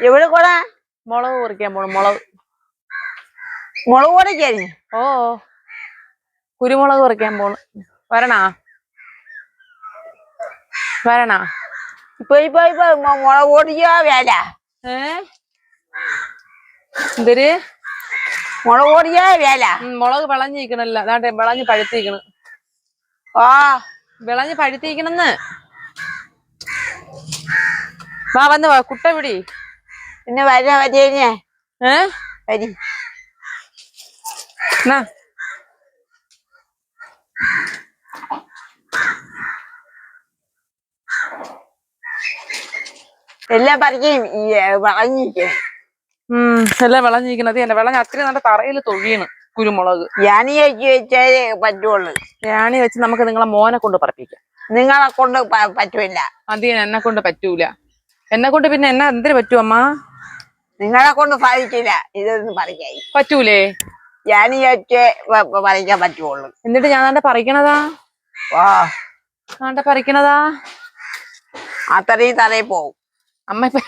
എവിടെ കൂടാ? മുളക് കുറിക്കാൻ പോണു. മുളക് പൊടിക്കാന്. ഓ കുരുമുളക് കുറിക്കാൻ പോണു. വരണാ? ഇപ്പൊ മുളക് പൊടിക്കാ വേല. എന്തൊരു മുളക് പൊടിക്കാ വേല. മുളക് വിളഞ്ഞിരിക്കണല്ലോ. അതാണ്ട് വിളഞ്ഞ് പഴുത്തിരിക്കണ്. വിളഞ്ഞ് പഴുത്തിരിക്കണെന്ന്. വാ വന്ന് വാ കുട്ട പിടി. പിന്നെ വരി വരി. എല്ലാം പറിക്കും വളഞ്ഞിരിക്കണം. എല്ലാം വിളഞ്ഞിരിക്കണത് തന്നെ. വിളഞ്ഞ അത്രയും നല്ല തറയിൽ തൊഴിയണ് കുരുമുളക്. യാണി വെച്ചാലേ പറ്റുള്ളൂ. യാണി വെച്ച് നമുക്ക് നിങ്ങളെ മോനെ കൊണ്ട് പറപ്പിക്കാം. നിങ്ങളെ കൊണ്ട് പറ്റൂല. അത് എന്നെ കൊണ്ട് പറ്റൂല. എന്നെ കൊണ്ട് പിന്നെ എന്നാ എന്തിനു പറ്റൂ അമ്മ? നിങ്ങളെ കൊണ്ട് സാധിക്കില്ല. ഇതൊന്നും പറിക്കാൻ പറ്റൂലേ? യാണി വെച്ച് പറിക്കാൻ പറ്റുള്ളൂ. എന്നിട്ട് ഞാൻ പറിക്കണതാ. പറിക്കണതാ അത്രയും തറയിൽ പോവും. അമ്മ ഇപ്പൊ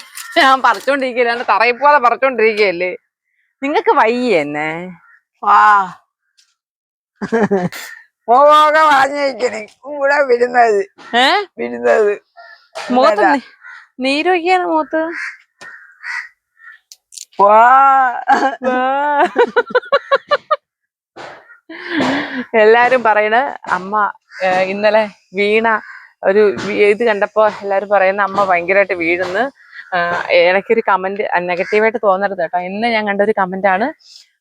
ഞാൻ പറിച്ചോണ്ടിരിക്കല്ലേ, തറയിൽ പോലെ പറിച്ചോണ്ടിരിക്കല്ലേ. നിങ്ങക്ക് വയ്യ എന്നെ. വളഞ്ഞിരിക്കണേ ഇവിടെ വിരുന്നത്. മുഖത്ത് നീരൊക്കെയാണ് മുഖത്ത്. എല്ലാരും പറയണ അമ്മ ഇന്നലെ വീണ ഒരു ഇത് കണ്ടപ്പോ എല്ലാരും പറയുന്ന അമ്മ ഭയങ്കരമായിട്ട് വീഴുന്ന്. എനിക്കൊരു കമന്റ് നെഗറ്റീവായിട്ട് തോന്നരുത് കേട്ടോ. ഇന്ന് ഞാൻ കണ്ട ഒരു കമന്റ് ആണ്,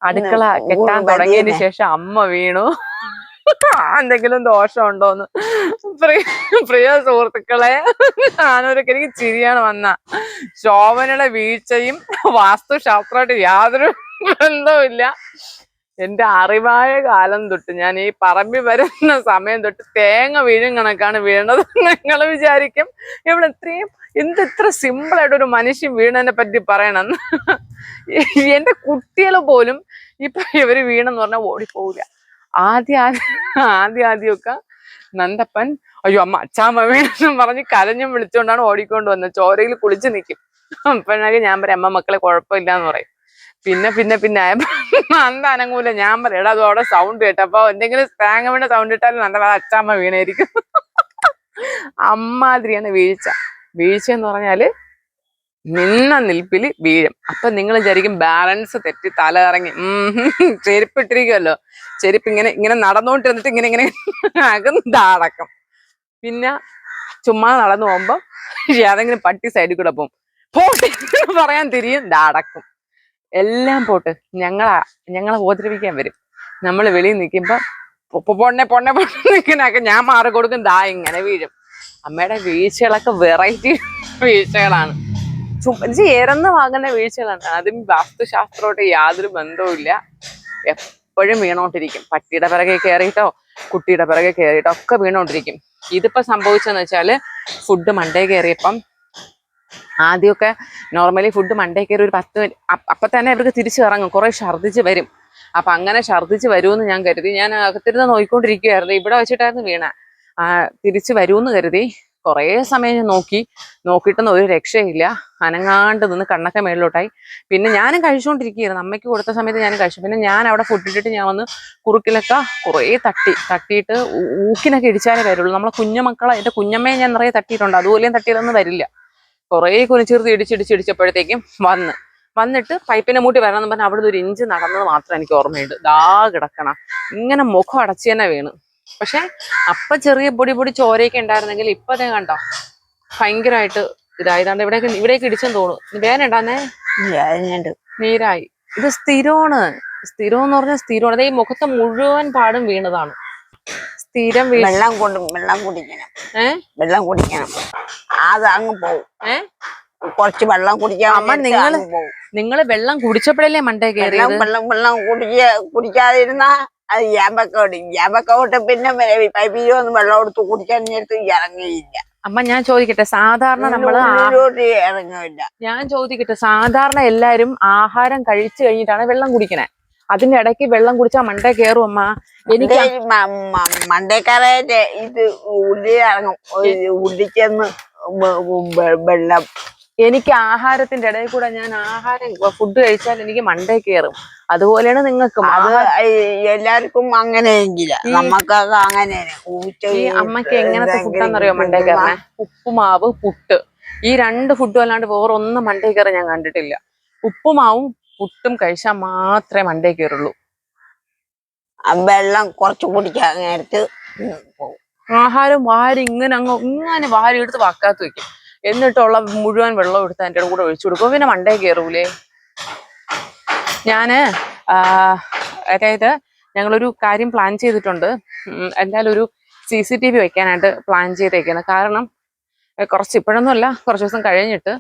അടുക്കള കെട്ടാൻ തുടങ്ങിയതിന് ശേഷം അമ്മ വീണു, എന്തെങ്കിലും ദോഷമുണ്ടോന്ന്. പ്രിയ സുഹൃത്തുക്കളെ, എനിക്ക് ചിരിയാണ് വന്ന. ശോഭനയുടെ വീഴ്ചയും വാസ്തുശാസ്ത്രമായിട്ട് യാതൊരു ബന്ധവുമില്ല. എന്റെ അറിവായ കാലം തൊട്ട് ഞാൻ ഈ പറമ്പിൽ വരുന്ന സമയം തൊട്ട് തേങ്ങ വീഴും കണക്കാണ് വീണത്. നിങ്ങൾ വിചാരിക്കും ഇവിടെ എത്ര സിമ്പിളായിട്ട് ഒരു മനുഷ്യൻ വീണതിനെ പറ്റി പറയണമെന്ന്. എന്റെ കുട്ടികൾ പോലും ഇപ്പൊ ഇവര് വീണെന്ന് പറഞ്ഞാൽ ഓടിപ്പോവില്ല. ആദ്യമൊക്കെ നന്ദപ്പൻ അയ്യോ അമ്മ അച്ചാമ്മ വീണെന്നും പറഞ്ഞ് കരഞ്ഞും വിളിച്ചുകൊണ്ടാണ് ഓടിക്കൊണ്ട് വന്നത്. ചോരയിൽ കുളിച്ച് നിൽക്കും. അപ്പോഴൊക്കെ ഞാൻ പറയാം അമ്മ മക്കളെ കുഴപ്പമില്ലാന്ന് പറയും. പിന്നെ നന്ദ അനങ്ങൂല. ഞാൻ പറയാം എടാ അതോടെ സൗണ്ട് കേട്ടപ്പോ എന്തെങ്കിലും തേങ്ങ വീണ സൗണ്ട് ഇട്ടാലും നന്ദ അച്ചാമ്മ വീണായിരിക്കും. അമ്മാതിരിയാണ് വീഴ്ച എന്ന് പറഞ്ഞാല് നിന്ന നിൽപ്പില് വീഴും. അപ്പൊ നിങ്ങൾ വിചാരിക്കും ബാലൻസ് തെറ്റി തല ഇറങ്ങി. ചെരുപ്പ് ഇട്ടിരിക്കുമല്ലോ, ചെരുപ്പ് ഇങ്ങനെ നടന്നുകൊണ്ടിരുന്നിട്ട് ഇങ്ങനെ അകന്നടക്കം. പിന്നെ ചുമ്മാ നടന്നു പോകുമ്പോ ഏതെങ്കിലും പട്ടി സൈഡിൽ കൂടെ പോകും, പോട്ടെ പറയാൻ തിരിയും, അടക്കും. എല്ലാം പോട്ട് ഞങ്ങളെ ഉപദ്രവിക്കാൻ വരും. നമ്മൾ വെളിയിൽ നിൽക്കുമ്പോ പൊണ്ണെ നിൽക്കുന്നൊക്കെ ഞാൻ മാറി കൊടുക്കും, ഇങ്ങനെ വീഴും. അമ്മയുടെ വീഴ്ചകളൊക്കെ വെറൈറ്റി വീഴ്ചകളാണ്. ഏറെന്ന് വാങ്ങുന്ന വീഴ്ചകളാണ്. അതും വാസ്തുശാസ്ത്രമായിട്ട് യാതൊരു ബന്ധവുമില്ല. എപ്പോഴും വീണോണ്ടിരിക്കും. പട്ടിയുടെ പിറകെ കയറിയിട്ടോ കുട്ടിയുടെ പിറകെ കയറിയിട്ടോ ഒക്കെ വീണോണ്ടിരിക്കും. ഇതിപ്പോ സംഭവിച്ചെന്ന് വെച്ചാല് ഫുഡ് മണ്ടേ കയറിയപ്പം ആദ്യമൊക്കെ നോർമലി ഫുഡ് മണ്ടേ കയറി ഒരു 10 മിനിറ്റ് അപ്പൊ തന്നെ അവർക്ക് തിരിച്ചിറങ്ങും, കുറെ ഛർദ്ദിച്ച് വരും. അപ്പൊ അങ്ങനെ ഛർദ്ദിച്ച് വരുമെന്ന് ഞാൻ കരുതി. ഞാൻ അകത്തിരുന്ന് നോക്കിക്കൊണ്ടിരിക്കുകയായിരുന്നു. ഇവിടെ വെച്ചിട്ടായിരുന്നു വീണ. തിരിച്ചു വരുമെന്ന് കരുതി കുറേ സമയം ഞാൻ നോക്കിയിട്ടൊന്നും ഒരു രക്ഷയില്ല. അനങ്ങാണ്ട് നിന്ന് കണ്ണൊക്കെ മേളിലോട്ടായി. പിന്നെ ഞാനും കഴിച്ചുകൊണ്ടിരിക്കുകയായിരുന്നു. അമ്മയ്ക്ക് കൊടുത്ത സമയത്ത് ഞാനും കഴിച്ചു. പിന്നെ ഞാൻ അവിടെ ഫുഡ് ഇട്ടിട്ട് ഞാൻ വന്ന് കുറുക്കിലൊക്കെ കുറേ തട്ടിയിട്ട് ഊക്കിനൊക്കെ ഇടിച്ചാലേ വരുള്ളൂ. നമ്മളെ കുഞ്ഞുമക്കളെ എൻ്റെ കുഞ്ഞമ്മയെ ഞാൻ നിറയെ തട്ടിയിട്ടുണ്ട്, അതുപോലെയും തട്ടിയതൊന്നും വരില്ല. കുറേ കുനിച്ചീർത്ത് ഇടിച്ചിടിച്ചപ്പോഴത്തേക്കും വന്നിട്ട് പൈപ്പിനെ മൂട്ടി വരണമെന്ന് പറഞ്ഞാൽ അവിടുന്ന് ഒരു ഇഞ്ച് നടന്നത് മാത്രം എനിക്ക് ഓർമ്മയുണ്ട്. കിടക്കണം ഇങ്ങനെ മുഖം അടച്ചു തന്നെ വീണ്. പക്ഷെ അപ്പൊ ചെറിയ പൊടി ചോരയൊക്കെ ഉണ്ടായിരുന്നെങ്കിൽ ഇപ്പതേ കണ്ടോ ഭയങ്കരമായിട്ട് ഇതായതാണ്ട് ഇവിടേക്ക് ഇടിച്ചെന്ന് തോന്നുന്നു. വേദന ഉണ്ടാന്നേ? നീരായി. ഇത് സ്ഥിരമാണ് എന്ന് പറഞ്ഞാൽ സ്ഥിരമാണ്. അതായത് ഈ മുഖത്തെ മുഴുവൻ പാടും വീണതാണ്. സ്ഥിരം വെള്ളം കുടിക്കണം. വെള്ളം കുടിക്കണം, അത് അങ്ങ് പോവും. കുറച്ച് വെള്ളം കുടിക്കാൻ. അമ്മ നിങ്ങള് വെള്ളം കുടിച്ചപ്പോഴല്ലേ മണ്ടേ കയറി? വെള്ളം കുടിക്കാതിരുന്നാ അത് യാമ്പക്കോട്ട് പിന്നെ പൈപ്പിലൊന്നും വെള്ളം എടുത്ത് കുടിക്കാൻ നേരത്ത് ഇറങ്ങിയില്ല. അമ്മ ഞാൻ ചോദിക്കട്ടെ, സാധാരണ സാധാരണ എല്ലാരും ആഹാരം കഴിച്ചു കഴിഞ്ഞിട്ടാണ് വെള്ളം കുടിക്കണേ. അതിന്റെ ഇടയ്ക്ക് വെള്ളം കുടിച്ചാൽ മണ്ടേ കയറും അമ്മ. എനിക്ക് മണ്ടേക്കാരായിട്ട് ഇത് ഉള്ളി ഇറങ്ങും. ഉള്ളിച്ചെന്ന് വെള്ളം എനിക്ക് ആഹാരത്തിന്റെ ഇടയിൽ കൂടെ ഞാൻ ഫുഡ് കഴിച്ചാൽ എനിക്ക് മണ്ടേ കയറും. അതുപോലെയാണ് നിങ്ങൾക്കും. അത് എല്ലാവർക്കും അങ്ങനെയെങ്കില നമ്മക്കൊക്കെ അങ്ങനെ. ഈ അമ്മയ്ക്ക് എങ്ങനത്തെ ഫുഡാന്നറിയോ മണ്ടേ കയറണേ? ഉപ്പുമാവ്, പുട്ട്, ഈ 2 ഫുഡും അല്ലാണ്ട് വേറൊന്നും മണ്ടേ കയറി ഞാൻ കണ്ടിട്ടില്ല. ഉപ്പുമാവും പുട്ടും കഴിച്ചാൽ മാത്രമേ മണ്ടേ കയറുള്ളൂ. വെള്ളം കുറച്ച് കുടിക്കാൻ നേരത്ത് പോകും. ആഹാരം ഇങ്ങനെ വാരി എടുത്ത് വക്കാത്ത് വെക്കും. എന്നിട്ടുള്ള മുഴുവൻ വെള്ളം എടുത്ത് അതിൻ്റെ കൂടെ ഒഴിച്ചു കൊടുക്കും. പിന്നെ മണ്ടേ കയറൂലേ? ഞാന് അതായത് ഞങ്ങളൊരു കാര്യം പ്ലാൻ ചെയ്തിട്ടുണ്ട്. എന്തായാലും ഒരു CCTV വെക്കാനായിട്ട് പ്ലാൻ ചെയ്തേക്കുന്നത്. കാരണം ഇപ്പോഴൊന്നും അല്ല, കുറച്ച് ദിവസം കഴിഞ്ഞിട്ട്.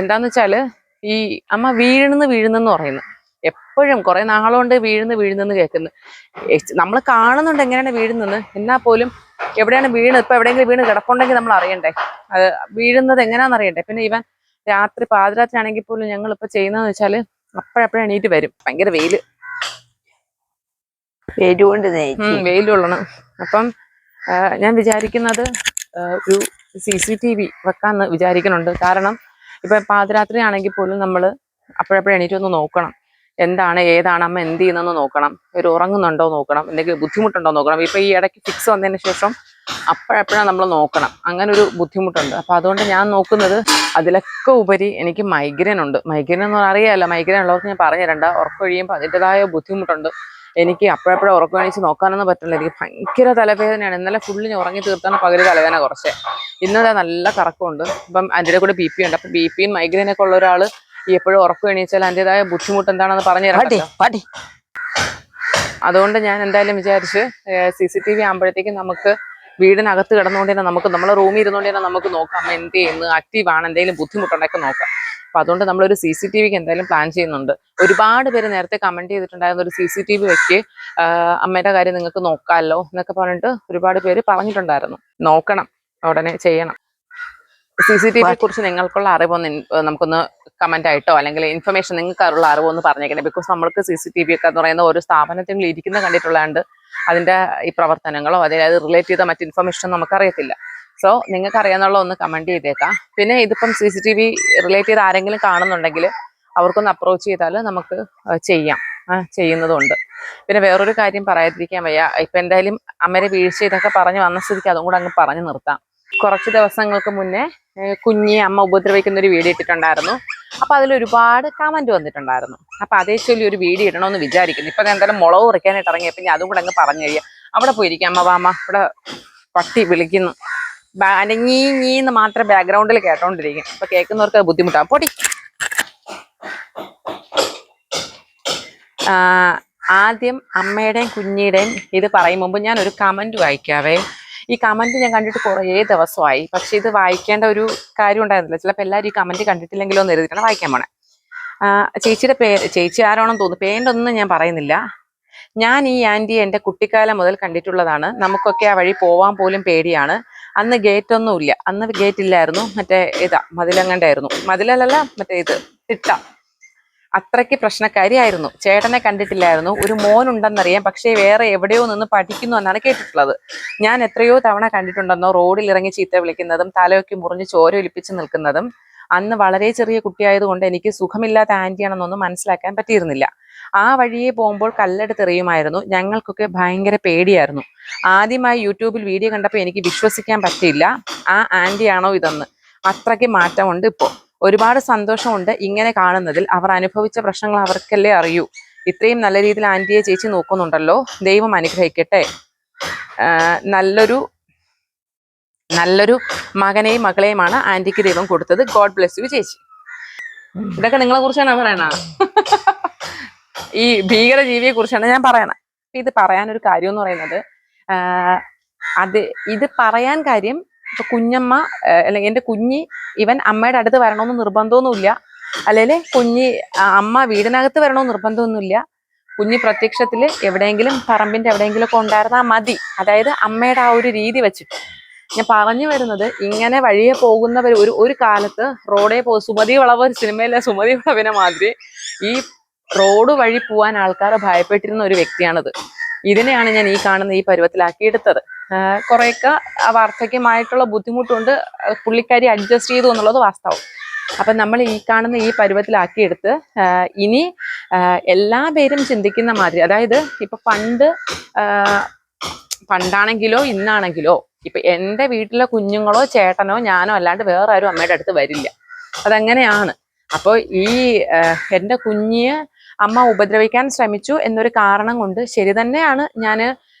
എന്താന്ന് വെച്ചാല് ഈ അമ്മ വീഴുന്നെന്ന് പറയുന്നു. എപ്പോഴും കുറെ നാളുകൊണ്ട് വീഴുന്നെന്ന് കേൾക്കുന്നു. നമ്മൾ കാണുന്നുണ്ട് എങ്ങനെയാണ് വീഴുന്നത്. എന്നാൽ പോലും എവിടെയാണ് വീണത്, ഇപ്പൊ എവിടെയെങ്കിലും വീണ് കിടപ്പുണ്ടെങ്കിൽ നമ്മൾ അറിയണ്ടേ, അത് വീഴുന്നത് എങ്ങനെയാണെന്ന് അറിയണ്ടേ. പിന്നെ ഇവൻ പാതിരാത്രി ആണെങ്കിൽ പോലും ഞങ്ങൾ ഇപ്പൊ ചെയ്യുന്നതെന്ന് വെച്ചാല് അപ്പോഴപ്പോഴും എണീറ്റ് വരും. ഭയങ്കര വെയില് കൊള്ളണം. അപ്പം ഞാൻ വിചാരിക്കുന്നത് ഒരു CCTV വെക്കാന്ന് വിചാരിക്കുന്നുണ്ട്. കാരണം ഇപ്പൊ പാതിരാത്രി ആണെങ്കിൽ പോലും നമ്മൾ അപ്പോഴപ്പോഴും എണീറ്റ് ഒന്ന് നോക്കണം. ഏതാണ് അമ്മ എന്ത് ചെയ്യുന്നെന്ന് നോക്കണം. ഉറങ്ങുന്നുണ്ടോ നോക്കണം. എന്തെങ്കിലും ബുദ്ധിമുട്ടുണ്ടോ നോക്കണം. ഇപ്പൊ ഈ ഇടയ്ക്ക് ഫിക്സ് വന്നതിന് ശേഷം അപ്പോഴപ്പോഴാണ് നമ്മൾ നോക്കണം. അങ്ങനെ ഒരു ബുദ്ധിമുട്ടുണ്ട്. അപ്പൊ അതുകൊണ്ട് ഞാൻ നോക്കുന്നത്, അതിലൊക്കെ ഉപരി എനിക്ക് മൈഗ്രെയിൻ ഉണ്ട്. മൈഗ്രെയിൻ എന്ന് അറിയാമല്ലോ, മൈഗ്രെയിൻ ഉള്ളവർക്ക് ഞാൻ പറഞ്ഞു തരണ്ട. ഉറക്കം കഴിയുമ്പോൾ അതിൻ്റെതായ ബുദ്ധിമുട്ടുണ്ട്. എനിക്ക് അപ്പോഴപ്പോഴും ഉറക്കം എണീച്ച് നോക്കാനൊന്നും പറ്റില്ല. എനിക്ക് ഭയങ്കര തലവേദനയാണ്. ഇന്നലെ ഫുള്ളിന് ഉറങ്ങി തീർത്താണ് പകല് തലവേദന കുറച്ച്. ഇന്നലെ നല്ല കറക്കമുണ്ട്. അപ്പം അതിൻ്റെ കൂടെ BP ഉണ്ട്. അപ്പൊ BPയും മൈഗ്രെയിനൊക്കെ ഉള്ള ഒരാൾ എപ്പോഴും ഉറക്കം എണീച്ചാൽ അതിൻ്റെതായ ബുദ്ധിമുട്ട് എന്താണെന്ന് പറഞ്ഞു തരാം. അതുകൊണ്ട് ഞാൻ എന്തായാലും വിചാരിച്ച് CCTV ആകുമ്പോഴത്തേക്കും നമുക്ക് വീടിനകത്ത് കിടന്നുകൊണ്ട് തന്നെ നമ്മളെ റൂമിൽ ഇരുന്നുകൊണ്ട് തന്നെ നമുക്ക് നോക്കാം എന്ത് ചെയ്യുന്നു, ആക്റ്റീവാണ്, എന്തെങ്കിലും ബുദ്ധിമുട്ടുണ്ടൊക്കെ നോക്കാം. അപ്പൊ അതുകൊണ്ട് നമ്മളൊരു CCTVക്ക് എന്തായാലും പ്ലാൻ ചെയ്യുന്നുണ്ട്. ഒരുപാട് പേര് നേരത്തെ കമന്റ് ചെയ്തിട്ടുണ്ടായിരുന്നു, ഒരു CCTV വെക്ക്, അമ്മയുടെ കാര്യം നിങ്ങൾക്ക് നോക്കാമല്ലോ എന്നൊക്കെ പറഞ്ഞിട്ട് ഒരുപാട് പേര് പറഞ്ഞിട്ടുണ്ടായിരുന്നു. നോക്കണം, ഉടനെ ചെയ്യണം. CCTVയെ കുറിച്ച് നിങ്ങൾക്കുള്ള അറിവൊന്ന് നമുക്കൊന്ന് കമന്റ് ആയിട്ടോ അല്ലെങ്കിൽ ഇൻഫർമേഷൻ നിങ്ങൾക്കുള്ള അറിവൊന്ന് പറഞ്ഞേക്കണേ. ബിക്കോസ് നമ്മൾക്ക് CCTV ഒക്കെ എന്ന് പറയുന്ന ഒരു സ്ഥാപനത്തിൽ ഇരിക്കുന്ന കണ്ടിട്ടുള്ളതുകൊണ്ട് അതിന്റെ ഈ പ്രവർത്തനങ്ങളോ അതായത് റിലേറ്റ് ചെയ്ത മറ്റ് ഇൻഫർമേഷൻ നമുക്കറിയത്തില്ല. സോ നിങ്ങൾക്ക് അറിയാന്നുള്ള ഒന്ന് കമന്റ് ചെയ്തേക്കാം. പിന്നെ ഇതിപ്പം CCTV റിലേറ്റ് ചെയ്ത് ആരെങ്കിലും കാണുന്നുണ്ടെങ്കിൽ അവർക്കൊന്ന് അപ്രോച്ച് ചെയ്താൽ നമുക്ക് ചെയ്യുന്നതുണ്ട്. പിന്നെ വേറൊരു കാര്യം പറയാതിരിക്കാൻ വയ്യ. ഇപ്പൊ എന്തായാലും അമ്മയുടെ വീഴ്ച ഇതൊക്കെ പറഞ്ഞു വന്ന സ്ഥിതിക്ക് അതും കൂടെ അങ്ങ് പറഞ്ഞു നിർത്താം. കുറച്ച് ദിവസങ്ങൾക്ക് മുന്നേ കുഞ്ഞി അമ്മ ഉപദ്രവിക്കുന്ന ഒരു വീഡിയോ ഇട്ടിട്ടുണ്ടായിരുന്നു. അപ്പൊ അതിൽ ഒരുപാട് കമന്റ് വന്നിട്ടുണ്ടായിരുന്നു. അപ്പൊ അതേ ചൊല്ലി ഒരു വീഡിയോ ഇടണമെന്ന് വിചാരിക്കുന്നു. ഇപ്പൊ ഞാൻ എന്തായാലും മുളക് ഉറിക്കാനായിട്ട് ഇറങ്ങിയപ്പോ ഞാൻ അതും കൂടെ അങ്ങ് പറഞ്ഞു കഴിയാം. അവിടെ പോയിരിക്കാം. അമ്മ വാമ്മ, ഇവിടെ പട്ടി വിളിക്കുന്നു. നീന്ന് മാത്രം ബാക്ക്ഗ്രൗണ്ടിൽ കേട്ടോണ്ടിരിക്കും. അപ്പൊ കേൾക്കുന്നവർക്ക് ബുദ്ധിമുട്ടാണ്. പൊടി. ആദ്യം അമ്മയുടെയും കുഞ്ഞിയുടെയും ഇത് പറയും മുമ്പ് ഞാൻ ഒരു കമന്റ് വായിക്കാവേ. ഈ കമന്റ് ഞാൻ കണ്ടിട്ട് കുറേ ദിവസമായി. പക്ഷെ ഇത് വായിക്കേണ്ട ഒരു കാര്യം ഉണ്ടായിരുന്നില്ല. ചിലപ്പോൾ എല്ലാവരും ഈ കമന്റ് കണ്ടിട്ടില്ലെങ്കിലോ എന്ന് എഴുതിയിട്ടാണ് വായിക്കാൻ പോണേ. ചേച്ചിയുടെ ചേച്ചി ആരോണെന്ന് തോന്നുന്നു, പേരൊന്നും ഞാൻ പറയുന്നില്ല. ഞാൻ ഈ ആന്റി എൻ്റെ കുട്ടിക്കാലം മുതൽ കണ്ടിട്ടുള്ളതാണ്. നമുക്കൊക്കെ ആ വഴി പോവാൻ പോലും പേടിയാണ്. അന്ന് ഗേറ്റ് ഒന്നുമില്ല. അന്ന് ഗേറ്റ് ഇല്ലായിരുന്നു. മറ്റേ മതിലങ്ങണ്ടായിരുന്നു. മതിലല്ല, മറ്റേ തിട്ട. അത്രയ്ക്ക് പ്രശ്നക്കാരിയായിരുന്നു. ചേട്ടനെ കണ്ടിട്ടില്ലായിരുന്നു. ഒരു മോനുണ്ടെന്നറിയാം, പക്ഷേ വേറെ എവിടെയോ നിന്ന് പഠിക്കുന്നു എന്നാണ് കേട്ടിട്ടുള്ളത്. ഞാൻ എത്രയോ തവണ കണ്ടിട്ടുണ്ടെന്നോ റോഡിൽ ഇറങ്ങി ചീത്ത വിളിക്കുന്നതും തലയൊക്കെ മുറിഞ്ഞ് ചോര ഒലിപ്പിച്ച് നിൽക്കുന്നതും. അന്ന് വളരെ ചെറിയ കുട്ടിയായതുകൊണ്ട് എനിക്ക് സുഖമില്ലാത്ത ആന്റിയാണെന്നൊന്നും മനസ്സിലാക്കാൻ പറ്റിയിരുന്നില്ല. ആ വഴിയെ പോകുമ്പോൾ കല്ലെടുത്തെറിയുമായിരുന്നു. ഞങ്ങൾക്കൊക്കെ ഭയങ്കര പേടിയായിരുന്നു. ആദ്യമായി യൂട്യൂബിൽ വീഡിയോ കണ്ടപ്പോൾ എനിക്ക് വിശ്വസിക്കാൻ പറ്റിയില്ല, ആ ആന്റിയാണോ ഇതെന്ന്. അത്രയ്ക്ക് മാറ്റമുണ്ട് ഇപ്പോൾ. ഒരുപാട് സന്തോഷമുണ്ട് ഇങ്ങനെ കാണുന്നതിൽ. അവർ അനുഭവിച്ച പ്രശ്നങ്ങൾ അവർക്കല്ലേ അറിയൂ. ഇത്രയും നല്ല രീതിയിൽ ആന്റിയെ ചേച്ചി നോക്കുന്നുണ്ടല്ലോ. ദൈവം അനുഗ്രഹിക്കട്ടെ. നല്ലൊരു മകനെയും മകളെയുമാണ് ആന്റിക്ക് ദൈവം കൊടുത്തത്. ഗോഡ് ബ്ലെസ് യു ചേച്ചി. ഇതൊക്കെ നിങ്ങളെ കുറിച്ചാണ് പറയണ. ഈ ഭീകര ജീവിയെ കുറിച്ചാണ് ഞാൻ പറയണത്. ഇത് പറയാനൊരു കാര്യം എന്ന് പറയുന്നത്, ഇത് പറയാൻ കാര്യം, ഇപ്പൊ കുഞ്ഞമ്മ അല്ലെങ്കിൽ എൻ്റെ കുഞ്ഞി ഇവൻ അമ്മയുടെ അടുത്ത് വരണമെന്ന് നിർബന്ധമൊന്നുമില്ല. അല്ലെങ്കിൽ അമ്മ വീടിനകത്ത് വരണമെന്ന് നിർബന്ധമൊന്നുമില്ല. കുഞ്ഞി പ്രത്യക്ഷത്തിൽ എവിടെയെങ്കിലും പറമ്പിന്റെ എവിടെയെങ്കിലും ഒക്കെ ഉണ്ടായിരുന്നാൽ മതി. അതായത് അമ്മയുടെ ആ ഒരു രീതി വെച്ചിട്ട് ഞാൻ പറഞ്ഞു വരുന്നത്, ഇങ്ങനെ വഴിയെ പോകുന്നവർ ഒരു കാലത്ത് സുമതി വളവ് സിനിമയിലെ സുമതി വളവിനെ മാതിരി ഈ റോഡ് വഴി പോവാൻ ആൾക്കാരെ ഭയപ്പെട്ടിരുന്ന ഒരു വ്യക്തിയാണിത്. ഇതിനെയാണ് ഞാൻ ഈ കാണുന്ന ഈ പരുവത്തിലാക്കിയെടുത്തത്. കുറേയൊക്കെ വാർദ്ധക്യമായിട്ടുള്ള ബുദ്ധിമുട്ടുണ്ട്. പുള്ളിക്കാരി അഡ്ജസ്റ്റ് ചെയ്തു എന്നുള്ളത് വാസ്തവം. അപ്പം നമ്മൾ ഈ കാണുന്ന ഈ പരുവത്തിലാക്കിയെടുത്ത് ഇനി എല്ലാ പേരും ചിന്തിക്കുന്ന മാതിരി, അതായത് ഇപ്പൊ പണ്ടാണെങ്കിലോ ഇന്നാണെങ്കിലോ ഇപ്പൊ എൻ്റെ വീട്ടിലെ കുഞ്ഞുങ്ങളോ ചേട്ടനോ ഞാനോ അല്ലാണ്ട് വേറെ ആരും അമ്മയുടെ അടുത്ത് വരില്ല. അതങ്ങനെയാണ്. അപ്പോൾ ഈ എൻ്റെ കുഞ്ഞിയെ അമ്മ ഉപദ്രവിക്കാൻ ശ്രമിച്ചു എന്നൊരു കാരണം കൊണ്ട് ശരി തന്നെയാണ്, ഞാൻ